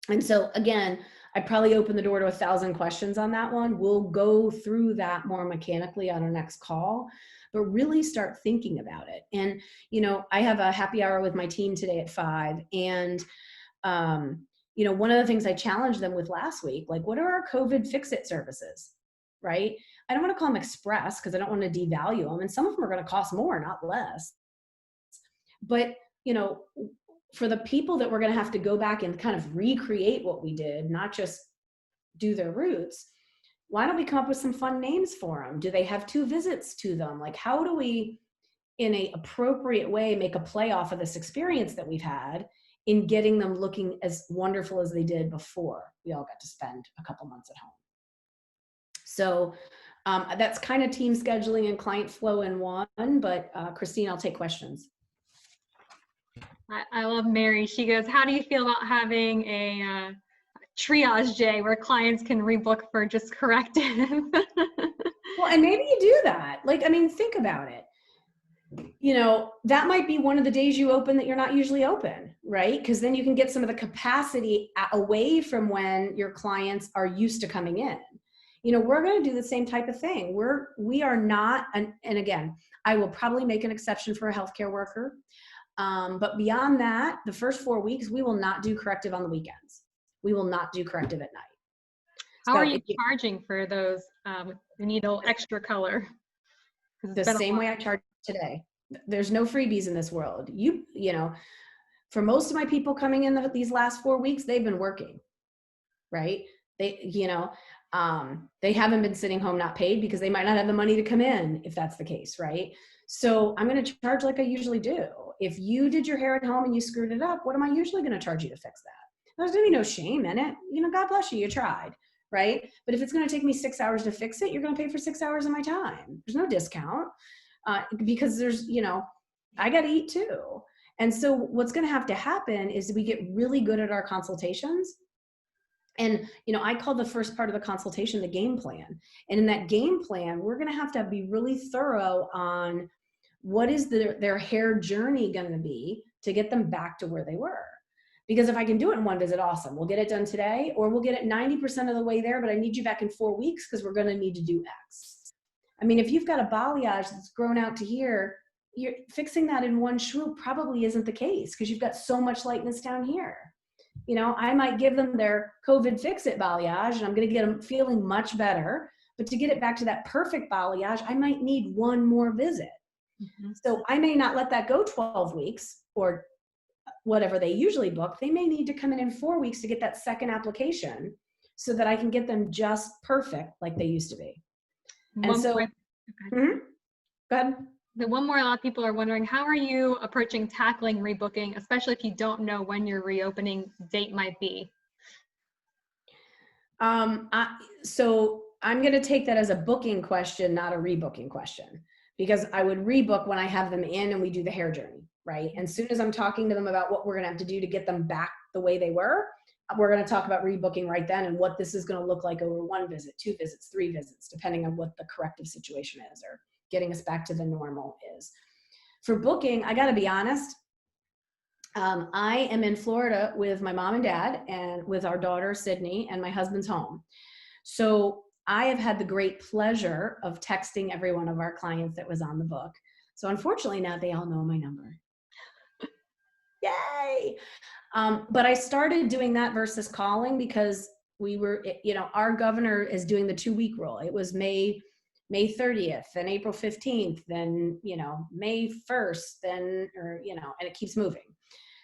S1: And so again, I probably open the door to 1,000 questions on that one. We'll go through that more mechanically on our next call, but really start thinking about it. And, I have a happy hour with my team today at 5. And, one of the things I challenged them with last week, like, what are our COVID fix-it services, right? I don't want to call them express because I don't want to devalue them. And some of them are going to cost more, not less. But, for the people that we're going to have to go back and kind of recreate what we did, not just do their roots, why don't we come up with some fun names for them? Do they have 2 visits to them? Like, how do we, in an appropriate way, make a play off of this experience that we've had in getting them looking as wonderful as they did before we all got to spend a couple months at home? So that's kind of team scheduling and client flow in one, but Christine, I'll take questions.
S2: I love Mary. She goes, how do you feel about having a triage day where clients can rebook for just corrective?
S1: Well, and maybe you do that. Think about it. That might be one of the days you open that you're not usually open, right? Because then you can get some of the capacity away from when your clients are used to coming in. We're going to do the same type of thing. We are not, and again, I will probably make an exception for a healthcare worker. But beyond that, the first 4 weeks, we will not do corrective on the weekends. We will not do corrective at night.
S2: How are you charging for those needle extra color?
S1: The same way I charge today. There's no freebies in this world. For most of my people coming in these last 4 weeks, they've been working, right? They haven't been sitting home not paid because they might not have the money to come in if that's the case, right? So I'm going to charge like I usually do. If you did your hair at home and you screwed it up, what am I usually going to charge you to fix that? There's going to be no shame in it. God bless you, you tried, right? But if it's going to take me 6 hours to fix it, you're going to pay for 6 hours of my time. There's no discount because there's, I got to eat too. And so what's going to happen is we get really good at our consultations And, I call the first part of the consultation the game plan. And in that game plan, we're going to have to be really thorough on what is their hair journey going to be to get them back to where they were. Because if I can do it in one visit, awesome. We'll get it done today, or we'll get it 90% of the way there, but I need you back in 4 weeks because we're going to need to do X. I mean, if you've got a balayage that's grown out to here, you're fixing that in one swoop probably isn't the case because you've got so much lightness down here. I might give them their COVID fix-it balayage and I'm going to get them feeling much better. But to get it back to that perfect balayage, I might need one more visit. Mm-hmm. So I may not let that go 12 weeks or whatever they usually book. They may need to come in 4 weeks to get that second application so that I can get them just perfect like they used to be. And so, go ahead.
S2: The one more, a lot of people are wondering, how are you approaching tackling rebooking, especially if you don't know when your reopening date might be?
S1: So I'm going to take that as a booking question, not a rebooking question, because I would rebook when I have them in and we do the hair journey, right? And as soon as I'm talking to them about what we're going to have to do to get them back the way they were, we're going to talk about rebooking right then and what this is going to look like over 1 visit, 2 visits, 3 visits, depending on what the corrective situation is or getting us back to the normal is. For booking, I got to be honest. I am in Florida with my mom and dad and with our daughter, Sydney, and my husband's home. So I have had the great pleasure of texting every one of our clients that was on the book. So unfortunately now they all know my number. Yay! But I started doing that versus calling because we were, our governor is doing the 2-week rule. It was May 30th, then April 15th, then, May 1st, then, and it keeps moving.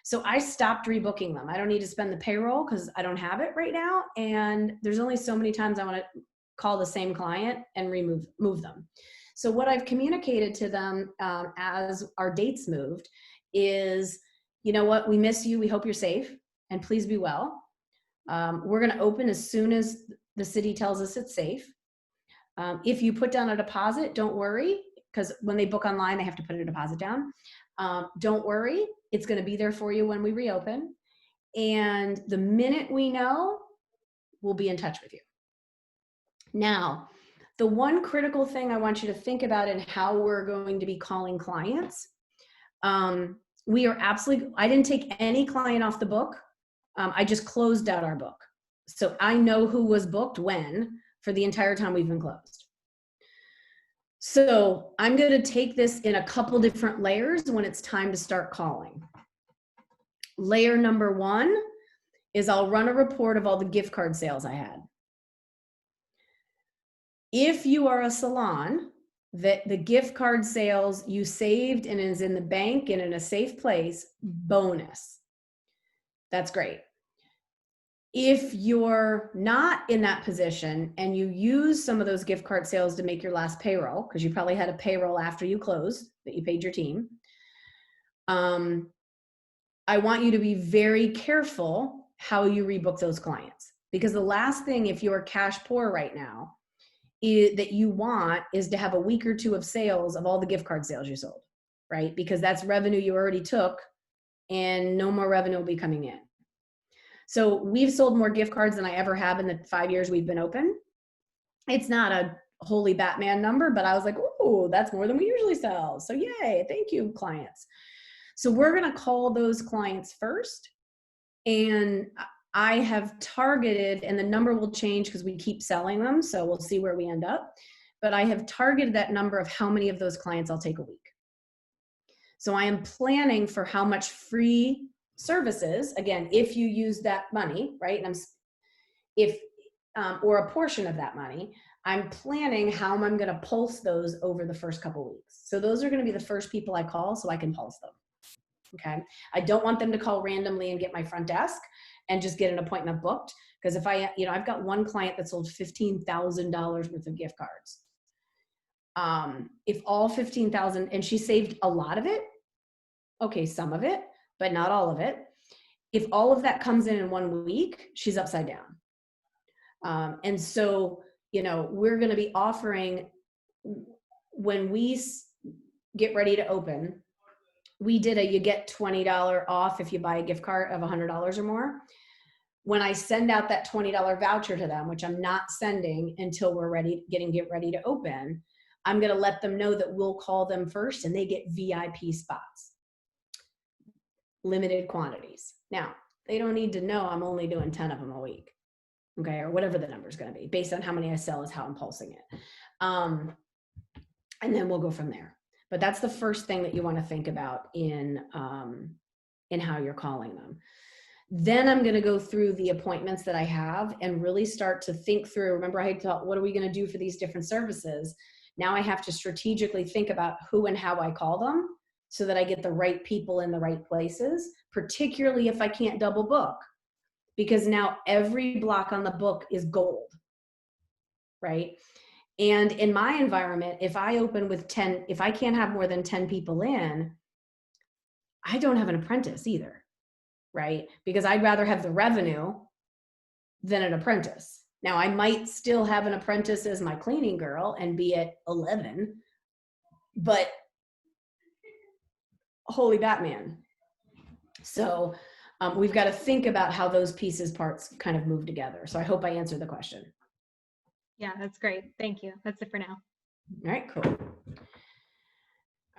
S1: So I stopped rebooking them. I don't need to spend the payroll because I don't have it right now. And there's only so many times I want to call the same client and move them. So what I've communicated to them as our dates moved is, you know what, we miss you. We hope you're safe and please be well. We're going to open as soon as the city tells us it's safe. If you put down a deposit, don't worry, because when they book online, they have to put a deposit down. Don't worry, it's going to be there for you when we reopen. And the minute we know, we'll be in touch with you. Now, the one critical thing I want you to think about in how we're going to be calling clients, we are absolutely, I didn't take any client off the book. I just closed out our book. So I know who was booked when for the entire time we've been closed. So I'm going to take this in a couple different layers when it's time to start calling. Layer number 1 is I'll run a report of all the gift card sales I had. If you are a salon that the gift card sales you saved and is in the bank and in a safe place, bonus. That's great. If you're not in that position and you use some of those gift card sales to make your last payroll, because you probably had a payroll after you closed that you paid your team, I want you to be very careful how you rebook those clients. Because the last thing, if you're cash poor right now, that you want is to have a week or 2 of sales of all the gift card sales you sold, right? Because that's revenue you already took and no more revenue will be coming in. So we've sold more gift cards than I ever have in the 5 years we've been open. It's not a holy Batman number, but I was like, oh, that's more than we usually sell. So yay, thank you, clients. So we're going to call those clients first. And I have targeted, and the number will change because we keep selling them. So we'll see where we end up. But I have targeted that number of how many of those clients I'll take a week. So I am planning for how much free services, again, if you use that money, right? And or a portion of that money, I'm planning how I'm going to pulse those over the first couple of weeks. So those are going to be the first people I call so I can pulse them. Okay. I don't want them to call randomly and get my front desk and just get an appointment booked. Because if I've got one client that sold $15,000 worth of gift cards. If all 15,000, and she saved a lot of it, okay, some of it, but not all of it. If all of that comes in 1 week, she's upside down. And so, we're going to be offering, when we get ready to open, we did you get $20 off if you buy a gift card of $100 or more. when I send out that $20 voucher to them, which I'm not sending until we're get ready to open, I'm going to let them know that we'll call them first and they get VIP spots, limited quantities. Now, they don't need to know I'm only doing 10 of them a week. Okay. Or whatever the number is going to be based on how many I sell is how I'm pulsing it. And then we'll go from there. But that's the first thing that you want to think about in how you're calling them. Then I'm going to go through the appointments that I have and really start to think through. Remember, I thought, what are we going to do for these different services? Now I have to strategically think about who and how I call them so that I get the right people in the right places, particularly if I can't double book, because now every block on the book is gold, right? And in my environment, if I open with 10, if I can't have more than 10 people in, I don't have an apprentice either, right? Because I'd rather have the revenue than an apprentice. Now, I might still have an apprentice as my cleaning girl and be at 11, but holy Batman. So we've got to think about how those parts kind of move together. So I hope I answered the question.
S2: Yeah, that's great. Thank you. That's it for now.
S1: All right, cool.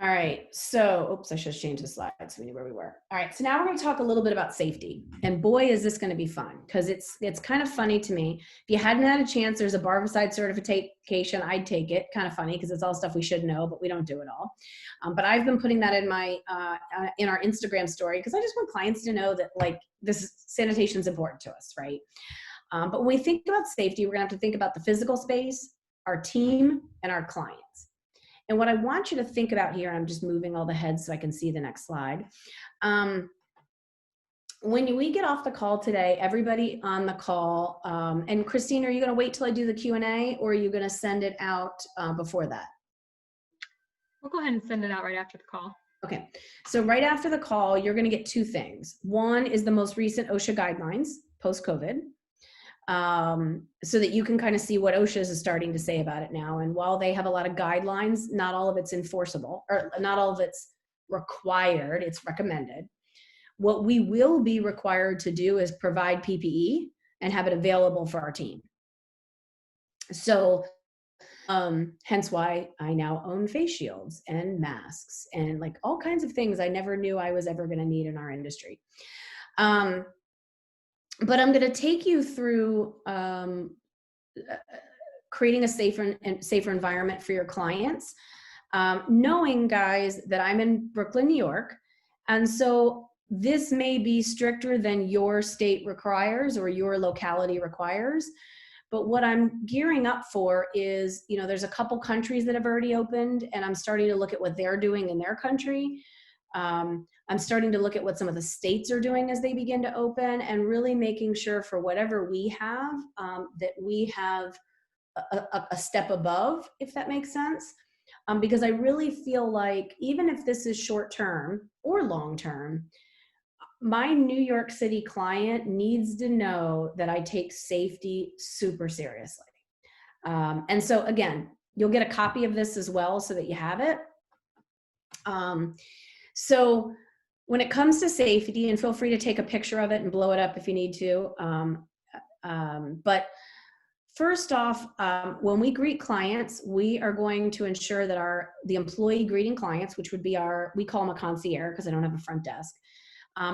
S1: All right, so, oops, I should have changed the slide so we knew where we were. All right, so now we're going to talk a little bit about safety. And boy, is this going to be fun, because it's kind of funny to me. If you hadn't had a chance, there's a Barbicide certification. I'd take it. Kind of funny, because it's all stuff we should know, but we don't do it all. But I've been putting that in my in our Instagram story, because I just want clients to know that, like, sanitation is important to us, right? But when we think about safety, we're going to have to think about the physical space, our team, and our clients. And what I want you to think about here, I'm just moving all the heads so I can see the next slide. When we get off the call today, everybody on the call, and Christine, are you going to wait till I do the Q&A, or are you going to send it out before that?
S2: We'll go ahead and send it out right after the call.
S1: Okay, so right after the call, you're going to get two things. One is the most recent OSHA guidelines post-COVID, so that you can kind of see what OSHA is starting to say about it now. And while they have a lot of guidelines, not all of it's enforceable, or not all of it's required, it's recommended. What we will be required to do is provide PPE and have it available for our team. So hence why I now own face shields and masks and like all kinds of things I never knew I was ever going to need in our industry. But I'm going to take you through creating a safer environment for your clients, knowing, guys, that I'm in Brooklyn, New York. And so this may be stricter than your state requires or your locality requires. But what I'm gearing up for is, you know, there's a couple countries that have already opened, and I'm starting to look at what they're doing in their country. I'm starting to look at what some of the states are doing as they begin to open, and really making sure for whatever we have, that we have a step above, if that makes sense. Because I really feel like even if this is short term or long term, my New York City client needs to know that I take safety super seriously. And so again, you'll get a copy of this as well so that you have it. So when it comes to safety, and feel free to take a picture of it and blow it up if you need to. But first off, when we greet clients, we are going to ensure that the employee greeting clients, which would be we call them a concierge because I don't have a front desk,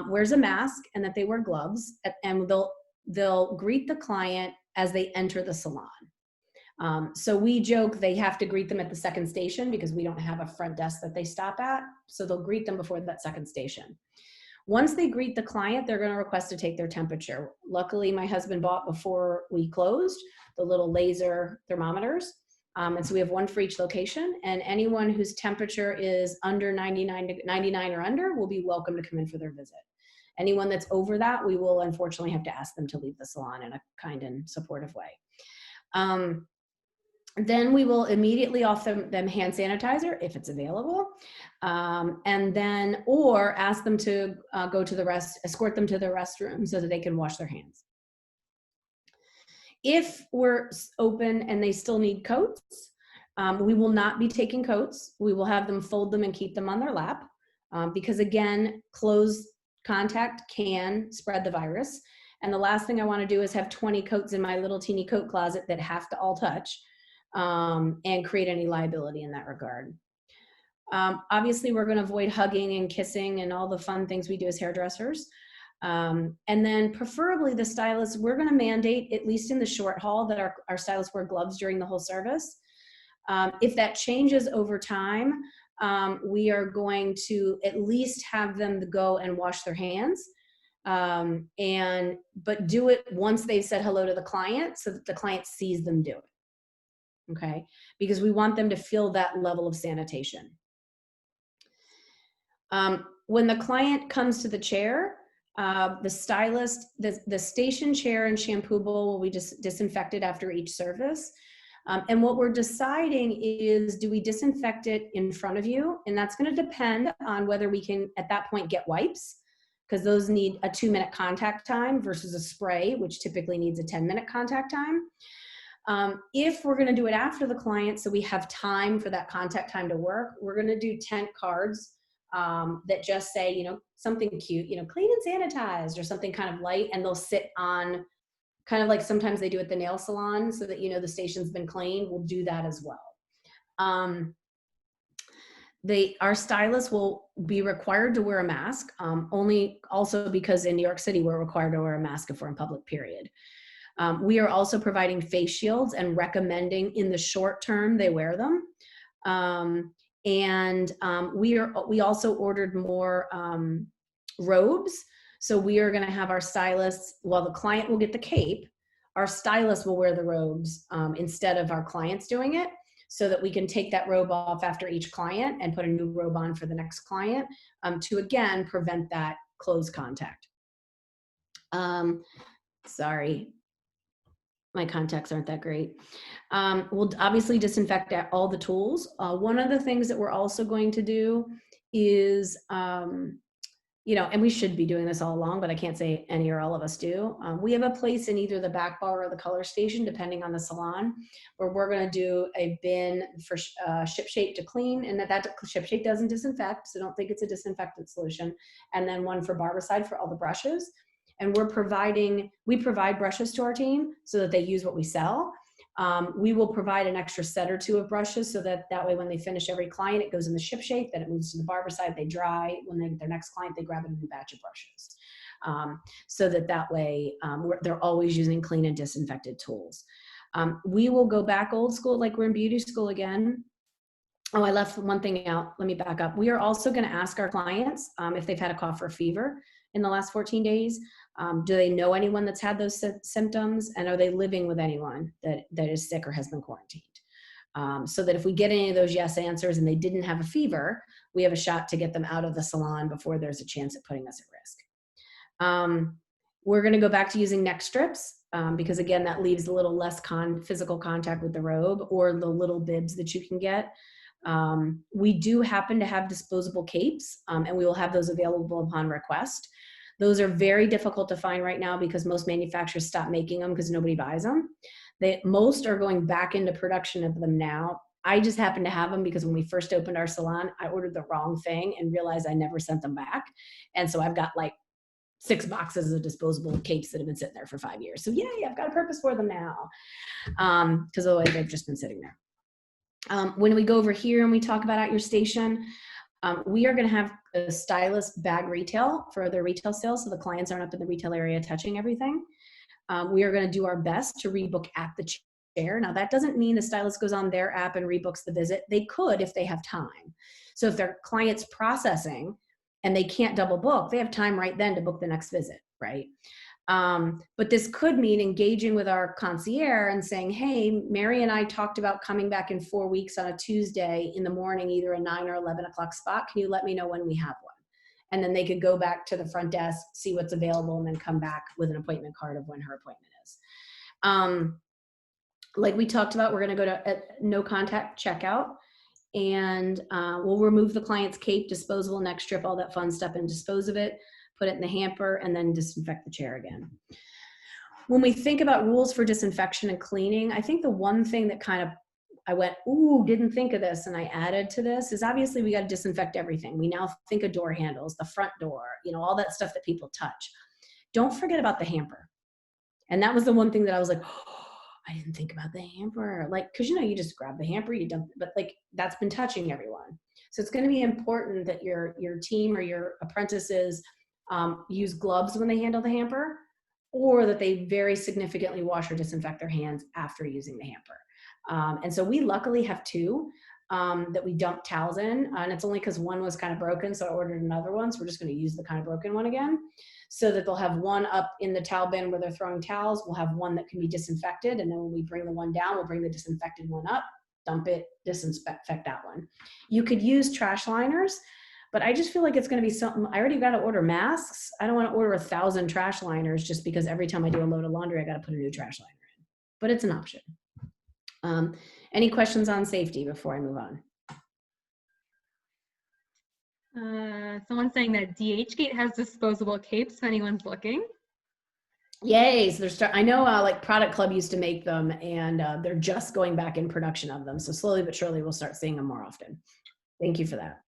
S1: wears a mask, and that they wear gloves, and they'll greet the client as they enter the salon. So we joke they have to greet them at the second station because we don't have a front desk that they stop at. So they'll greet them before that second station. Once they greet the client, they're going to request to take their temperature. Luckily, my husband bought, before we closed, the little laser thermometers. And so we have one for each location, and anyone whose temperature is under 99 or under will be welcome to come in for their visit. Anyone that's over that, we will unfortunately have to ask them to leave the salon in a kind and supportive way. Then we will immediately offer them hand sanitizer if it's available, and then, or ask them to escort them to the restroom so that they can wash their hands. If we're open and they still need coats, we will not be taking coats. We will have them fold them and keep them on their lap, because again, close contact can spread the virus. And the last thing I want to do is have 20 coats in my little teeny coat closet that have to all touch, and create any liability in that regard. Obviously, we're going to avoid hugging and kissing and all the fun things we do as hairdressers. And then preferably the stylists, we're going to mandate, at least in the short haul, that our stylists wear gloves during the whole service. If that changes over time, we are going to at least have them go and wash their hands. But do it once they've said hello to the client so that the client sees them do it. Okay? Because we want them to feel that level of sanitation. When the client comes to the chair, the stylist, the station chair and shampoo bowl will be disinfected after each service. And what we're deciding is, do we disinfect it in front of you? And that's going to depend on whether we can, at that point, get wipes, because those need a 2-minute contact time versus a spray, which typically needs a 10-minute contact time. If we're going to do it after the client, so we have time for that contact time to work, we're going to do tent cards that just say, you know, something cute, you know, clean and sanitized, or something kind of light, and they'll sit on, kind of like sometimes they do at the nail salon, so that, you know, the station's been cleaned. We'll do that as well. Our stylists will be required to wear a mask, only also because in New York City, we're required to wear a mask if we're in public, period. We are also providing face shields and recommending in the short term they wear them. We also ordered more robes. So we are going to have our stylists, while the client will get the cape, our stylists will wear the robes instead of our clients doing it, so that we can take that robe off after each client and put a new robe on for the next client, to again prevent that close contact. Sorry, my contacts aren't that great. We'll obviously disinfect all the tools. One of the things that we're also going to do is, you know, and we should be doing this all along, but I can't say any or all of us do. We have a place in either the back bar or the color station, depending on the salon, where we're going to do a bin for ShipShape to clean, and that ShipShape doesn't disinfect, so don't think it's a disinfectant solution. And then one for Barbicide for all the brushes. And we provide brushes to our team so that they use what we sell. We will provide an extra set or two of brushes, so that way when they finish every client, it goes in the ShipShape, then it moves to the Barbicide, they dry. When they get their next client, they grab a new batch of brushes. So that way they're always using clean and disinfected tools. We will go back old school, like we're in beauty school again. Oh, I left one thing out. Let me back up. We are also going to ask our clients if they've had a cough or fever in the last 14 days. Do they know anyone that's had those symptoms? And are they living with anyone that is sick or has been quarantined? So that if we get any of those yes answers and they didn't have a fever, we have a shot to get them out of the salon before there's a chance at putting us at risk. We're going to go back to using neck strips, because again, that leaves a little less physical contact with the robe, or the little bibs that you can get. We do happen to have disposable capes, and we will have those available upon request. Those are very difficult to find right now because most manufacturers stop making them because nobody buys them. Most are going back into production of them now. I just happen to have them because when we first opened our salon, I ordered the wrong thing and realized I never sent them back. And so I've got like 6 boxes of disposable capes that have been sitting there for 5 years. So yay, I've got a purpose for them now, because otherwise they've just been sitting there. When we go over here and we talk about at your station, we are going to have a stylist bag retail for their retail sales, so the clients aren't up in the retail area touching everything. We are going to do our best to rebook at the chair. Now, that doesn't mean the stylist goes on their app and rebooks the visit. They could if they have time. So if their client's processing and they can't double book, they have time right then to book the next visit, right? But this could mean engaging with our concierge and saying, hey, Mary and I talked about coming back in 4 weeks on a Tuesday in the morning, either a 9 or 11 o'clock spot. Can you let me know when we have one? And then they could go back to the front desk, see what's available, and then come back with an appointment card of when her appointment is. Like we talked about, we're going to go to no contact checkout, and we'll remove the client's cape, disposable neck strip, all that fun stuff, and dispose of it. Put it in the hamper, and then disinfect the chair again. When we think about rules for disinfection and cleaning, I think the one thing that kind of I went, ooh, didn't think of this, and I added to this is obviously we got to disinfect everything. We now think of door handles, the front door, you know, all that stuff that people touch. don't forget about the hamper. And that was the one thing that I was like, oh, I didn't think about the hamper. Like, cause you just grab the hamper, you dump it, but like that's been touching everyone. So it's going to be important that your team or your apprentices use gloves when they handle the hamper, or that they very significantly wash or disinfect their hands after using the hamper. And so we luckily have two that we dump towels in, and it's only because one was kind of broken, so I ordered another one. So we're just going to use the kind of broken one again, so that they'll have one up in the towel bin where they're throwing towels. We'll have one that can be disinfected, and then when we bring the one down, we'll bring the disinfected one up, dump it, disinfect that one. You could use trash liners, but I just feel like it's going to be something. I already got to order masks. I don't want to order 1,000 trash liners just because every time I do a load of laundry, I got to put a new trash liner in. But it's an option. Any questions on safety before I move on?
S2: Someone's saying that DHgate has disposable capes if anyone's looking.
S1: Yay. So I know like Product Club used to make them, and they're just going back in production of them. So slowly but surely we'll start seeing them more often. Thank you for that.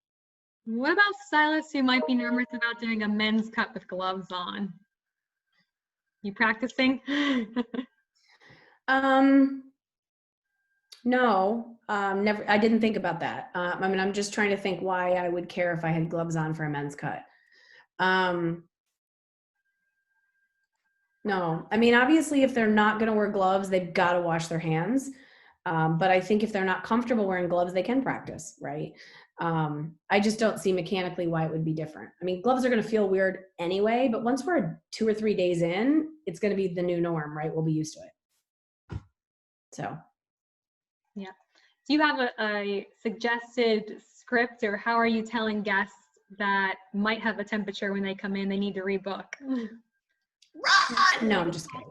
S2: What about stylists who might be nervous about doing a men's cut with gloves on? You practicing?
S1: No, never. I didn't think about that. I mean, I'm just trying to think why I would care if I had gloves on for a men's cut. No, I mean, obviously, if they're not going to wear gloves, they've got to wash their hands. But I think if they're not comfortable wearing gloves, they can practice, right? I just don't see mechanically why it would be different. I mean, gloves are going to feel weird anyway, but once we're 2 or 3 days in, it's going to be the new norm, right? We'll be used to it. So.
S2: Yeah. Do you have a suggested script, or how are you telling guests that might have a temperature when they come in, they need to rebook?
S1: No, I'm just kidding.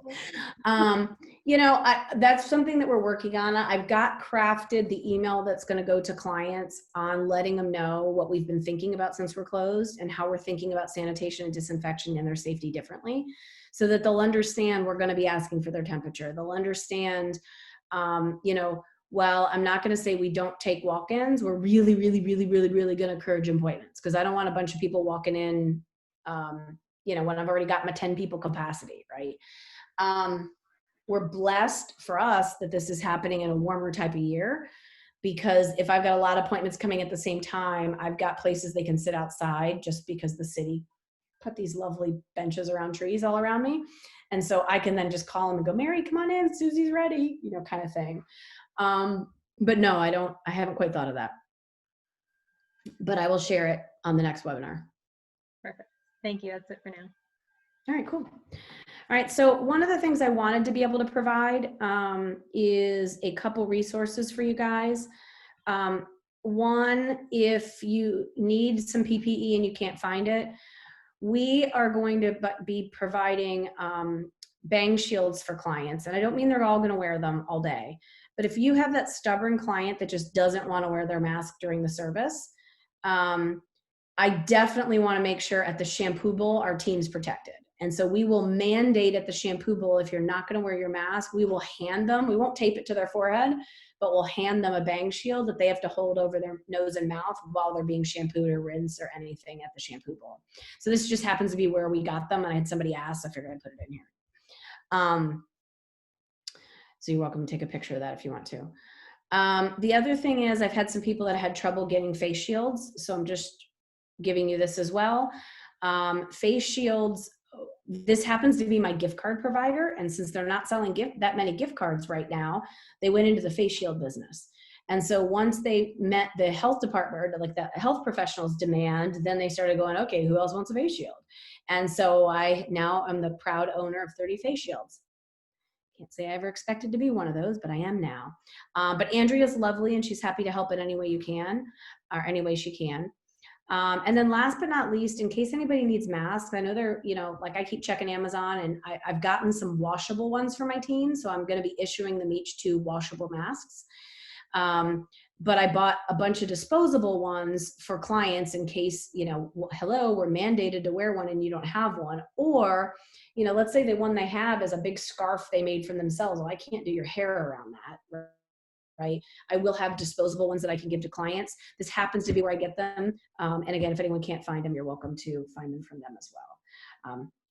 S1: That's something that we're working on. I've got crafted the email that's going to go to clients on letting them know what we've been thinking about since we're closed, and how we're thinking about sanitation and disinfection and their safety differently, so that they'll understand we're going to be asking for their temperature. They'll understand, well, I'm not going to say we don't take walk-ins. We're really, really, really, really, really going to encourage appointments, because I don't want a bunch of people walking in, when I've already got my 10 people capacity, right? We're blessed for us that this is happening in a warmer type of year, because if I've got a lot of appointments coming at the same time, I've got places they can sit outside, just because the city put these lovely benches around trees all around me. And so I can then just call them and go, Mary, come on in, Susie's ready, kind of thing. But no, I haven't quite thought of that, but I will share it on the next webinar.
S2: Perfect. Thank you. That's it for now.
S1: All right, cool. All right. So one of the things I wanted to be able to provide is a couple resources for you guys. One, if you need some PPE and you can't find it, we are going to be providing bang shields for clients. And I don't mean they're all going to wear them all day, but if you have that stubborn client that just doesn't want to wear their mask during the service, I definitely want to make sure at the shampoo bowl our team's protected. And so we will mandate at the shampoo bowl, if you're not going to wear your mask, we will hand them, we won't tape it to their forehead, but we'll hand them a bang shield that they have to hold over their nose and mouth while they're being shampooed or rinsed or anything at the shampoo bowl. So this just happens to be where we got them, and I had somebody ask, so I figured I'd put it in here. So you're welcome to take a picture of that if you want to. The other thing is, I've had some people that had trouble getting face shields, so I'm just giving you this as well. Face shields, this happens to be my gift card provider, and since they're not selling that many gift cards right now, they went into the face shield business. And so once they met the health department, or like the health professionals' demand, then they started going, okay, who else wants a face shield? And so I now am the proud owner of 30 face shields. Can't say I ever expected to be one of those, but I am now. But Andrea's lovely, and she's happy to help in any way you can, or any way she can. And then last but not least, in case anybody needs masks, I know they're, like I keep checking Amazon, and I've gotten some washable ones for my team. So I'm going to be issuing them each 2 washable masks. But I bought a bunch of disposable ones for clients in case, hello, we're mandated to wear one and you don't have one. Or, let's say the one they have is a big scarf they made for themselves. Well, I can't do your hair around that. Right? I will have disposable ones that I can give to clients. This happens to be where I get them. And again, if anyone can't find them, you're welcome to find them from them as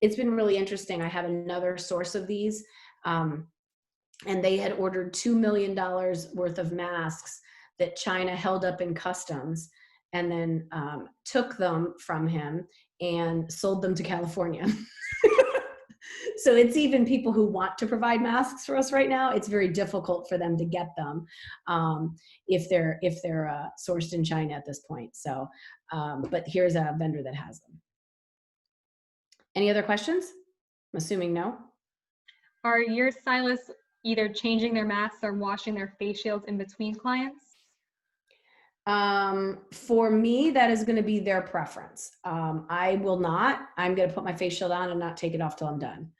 S1: it's been really interesting. I have another source of these, and they had ordered $2 million worth of masks that China held up in customs and then took them from him and sold them to California. So it's even people who want to provide masks for us right now. It's very difficult for them to get them if they're sourced in China at this point. So, but here's a vendor that has them. Any other questions? I'm assuming no.
S2: Are your stylists either changing their masks or washing their face shields in between clients?
S1: For me, that is going to be their preference. I will not. I'm going to put my face shield on and not take it off till I'm done.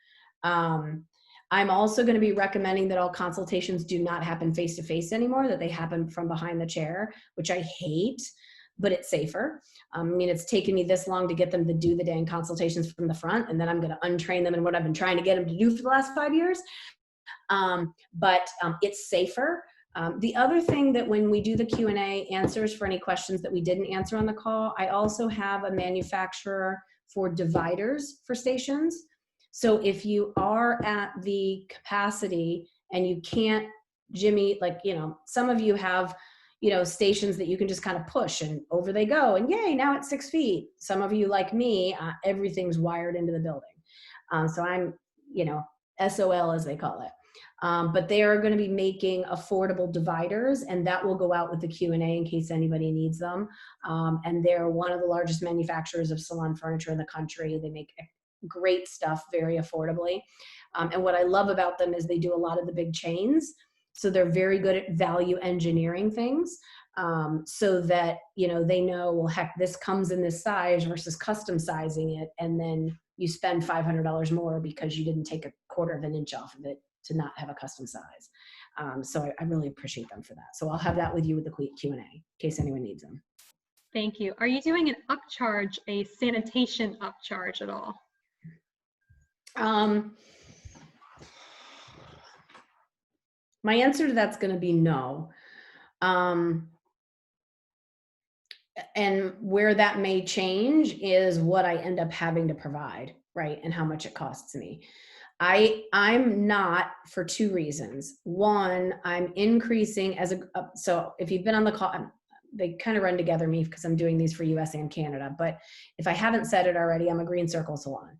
S1: I'm also going to be recommending that all consultations do not happen face-to-face anymore, that they happen from behind the chair, which I hate, but it's safer. I mean, it's taken me this long to get them to do the dang consultations from the front, and then I'm going to untrain them in what I've been trying to get them to do for the last 5 years. But it's safer. The other thing that when we do the Q&A answers for any questions that we didn't answer on the call, I also have a manufacturer for dividers for stations. So if you are at the capacity and you can't, Jimmy, like, you know, some of you have, you know, stations that you can just kind of push and over they go and yay, now it's 6 feet. Some of you like me, everything's wired into the building. So I'm, you know, SOL as they call it. But they are going to be making affordable dividers, and that will go out with the Q&A in case anybody needs them. And they're one of the largest manufacturers of salon furniture in the country. They make great stuff very affordably. And what I love about them is they do a lot of the big chains. So they're very good at value engineering things, so that, you know, they know, well, heck, this comes in this size versus custom sizing it. And then you spend $500 more because you didn't take a quarter of an inch off of it to not have a custom size. So I really appreciate them for that. So I'll have that with you with the Q&A in case anyone needs them.
S2: Thank you. Are you doing an upcharge, a sanitation upcharge at all?
S1: My answer to that's going to be no. And where that may change is what I end up having to provide, right? And how much it costs me. I'm not, for 2 reasons. One, I'm increasing as so if you've been on the call, they kind of run together me because I'm doing these for US and Canada. But if I haven't said it already, I'm a Green Circle salon.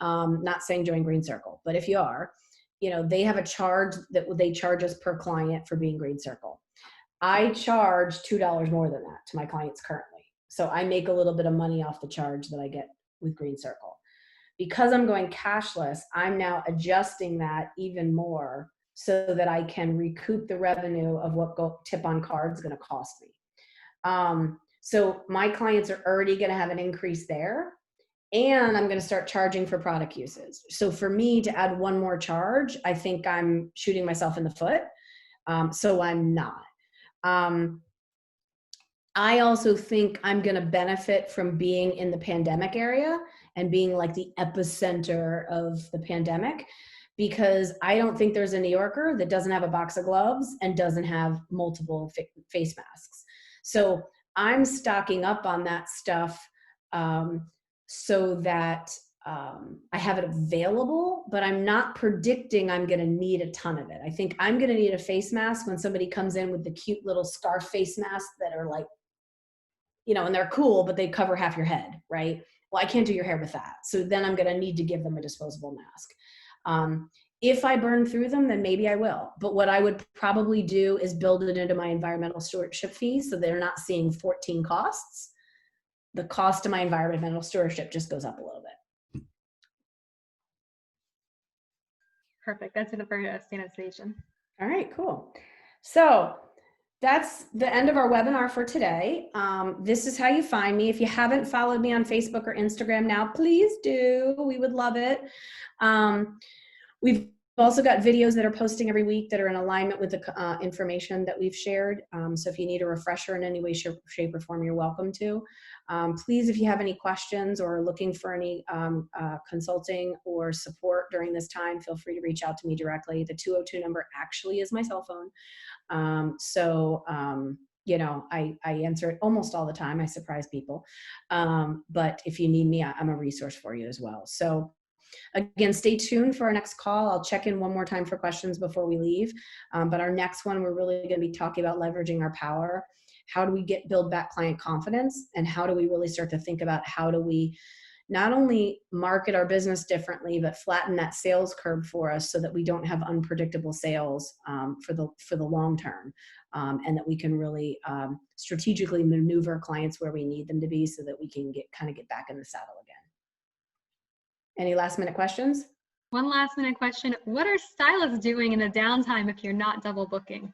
S1: Not saying join Green Circle, but if you are, you know, they have a charge that they charge us per client for being Green Circle. I charge $2 more than that to my clients currently. So I make a little bit of money off the charge that I get with Green Circle. Because I'm going cashless, I'm now adjusting that even more so that I can recoup the revenue of what tip on card is going to cost me. So my clients are already going to have an increase there, and I'm going to start charging for product uses. So for me to add one more charge, I think I'm shooting myself in the foot. So I'm not. I also think I'm going to benefit from being in the pandemic area and being like the epicenter of the pandemic, because I don't think there's a New Yorker that doesn't have a box of gloves and doesn't have multiple face masks. So I'm stocking up on that stuff so that I have it available, but I'm not predicting I'm going to need a ton of it. I think I'm going to need a face mask when somebody comes in with the cute little scarf face masks that are like, you know, and they're cool, but they cover half your head, right? Well, I can't do your hair with that. So then I'm going to need to give them a disposable mask. If I burn through them, then maybe I will. But what I would probably do is build it into my environmental stewardship fees so they're not seeing 14 costs. The cost of my environmental stewardship just goes up a little bit.
S2: Perfect. That's it for sanitization.
S1: All right, cool. So that's the end of our webinar for today. This is how you find me. If you haven't followed me on Facebook or Instagram now, please do. We would love it. We've also got videos that are posting every week that are in alignment with the information that we've shared. So if you need a refresher in any way, shape, or form, you're welcome to. Please, if you have any questions or are looking for any consulting or support during this time, feel free to reach out to me directly. The 202 number actually is my cell phone. I answer it almost all the time. I surprise people. But if you need me, I'm a resource for you as well. So again, stay tuned for our next call. I'll check in one more time for questions before we leave. But our next one, we're really going to be talking about leveraging our power. How do we build back client confidence? And how do we really start to think about how do we not only market our business differently, but flatten that sales curve for us so that we don't have unpredictable sales for the long term, and that we can really strategically maneuver clients where we need them to be so that we can get back in the saddle again. Any last minute questions?
S2: One last minute question. What are stylists doing in the downtime if you're not double booking?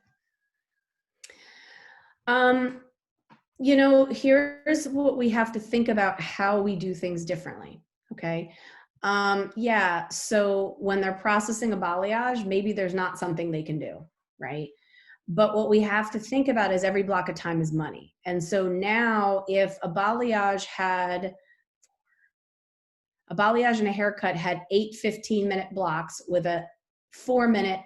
S1: Here's what we have to think about, how we do things differently. Okay. So when they're processing a balayage, maybe there's not something they can do, right? But what we have to think about is every block of time is money. And so now if a balayage and a haircut had 8 15-minute blocks with a 4-minute,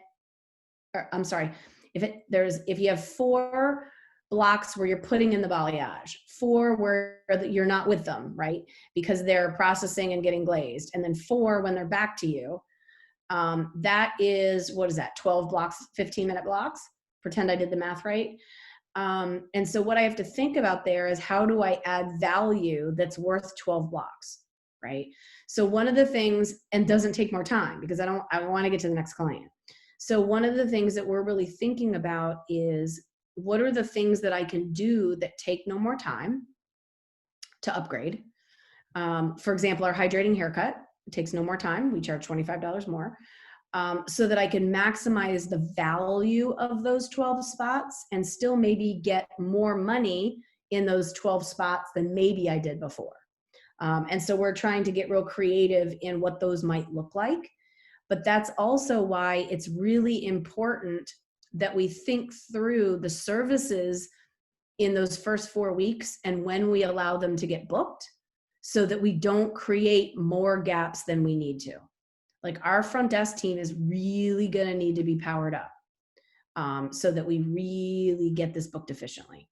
S1: if you have 4 blocks where you're putting in the balayage, 4 where you're not with them, right? Because they're processing and getting glazed. And then 4 when they're back to you. That is, 12 blocks, 15-minute blocks? Pretend I did the math right. And so what I have to think about there is how do I add value that's worth 12 blocks, right? So one of the things, and doesn't take more time because I want to get to the next client. So one of the things that we're really thinking about is what are the things that I can do that take no more time to upgrade? For example, our hydrating haircut, it takes no more time. We charge $25 more. So that I can maximize the value of those 12 spots and still maybe get more money in those 12 spots than maybe I did before. And so we're trying to get real creative in what those might look like. But that's also why it's really important that we think through the services in those first 4 weeks and when we allow them to get booked so that we don't create more gaps than we need to. Like our front desk team is really going to need to be powered up so that we really get this booked efficiently.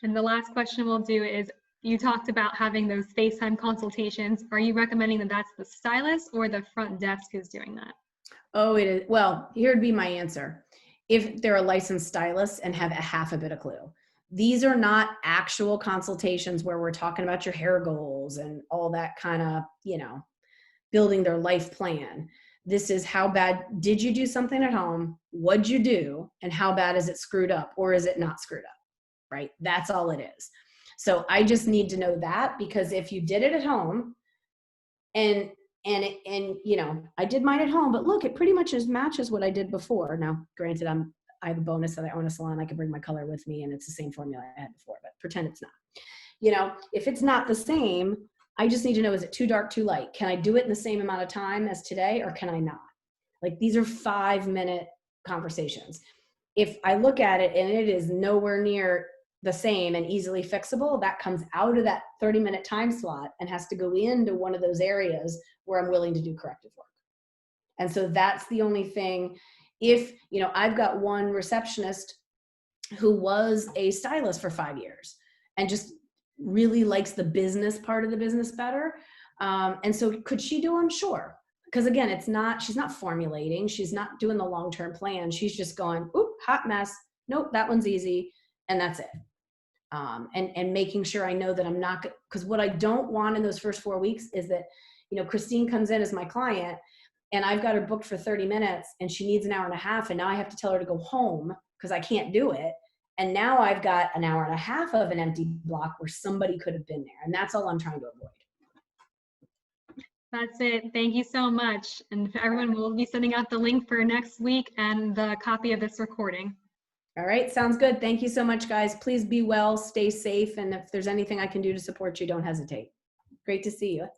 S2: And the last question we'll do is, you talked about having those FaceTime consultations. Are you recommending that that's the stylist or the front desk who's doing that?
S1: Oh, it is. Well, here'd be my answer. If they're a licensed stylist and have a half a bit of clue. These are not actual consultations where we're talking about your hair goals and all that kind of, building their life plan. This is how bad did you do something at home? What'd you do? And how bad is it screwed up or is it not screwed up? Right? That's all it is. So I just need to know that, because if you did it at home and I did mine at home, but look, it pretty much matches what I did before. Now, granted, I have a bonus that I own a salon. I can bring my color with me and it's the same formula I had before, but pretend it's not. If it's not the same, I just need to know, is it too dark, too light? Can I do it in the same amount of time as today or can I not? Like these are 5-minute conversations. If I look at it and it is nowhere near the same and easily fixable, that comes out of that 30-minute time slot and has to go into one of those areas where I'm willing to do corrective work. And so that's the only thing. If, I've got one receptionist who was a stylist for 5 years and just really likes the business part of the business better. And so could she do them? Sure. Because again, she's not formulating. She's not doing the long-term plan. She's just going, oop, hot mess. Nope, that one's easy. And that's it. And making sure I know that I'm not, because what I don't want in those first 4 weeks is that, Christine comes in as my client and I've got her booked for 30 minutes and she needs an hour and a half. And now I have to tell her to go home because I can't do it. And now I've got an hour and a half of an empty block where somebody could have been there. And that's all I'm trying to avoid.
S2: That's it. Thank you so much. And everyone will be sending out the link for next week and the copy of this recording.
S1: All right. Sounds good. Thank you so much, guys. Please be well, stay safe. And if there's anything I can do to support you, don't hesitate. Great to see you.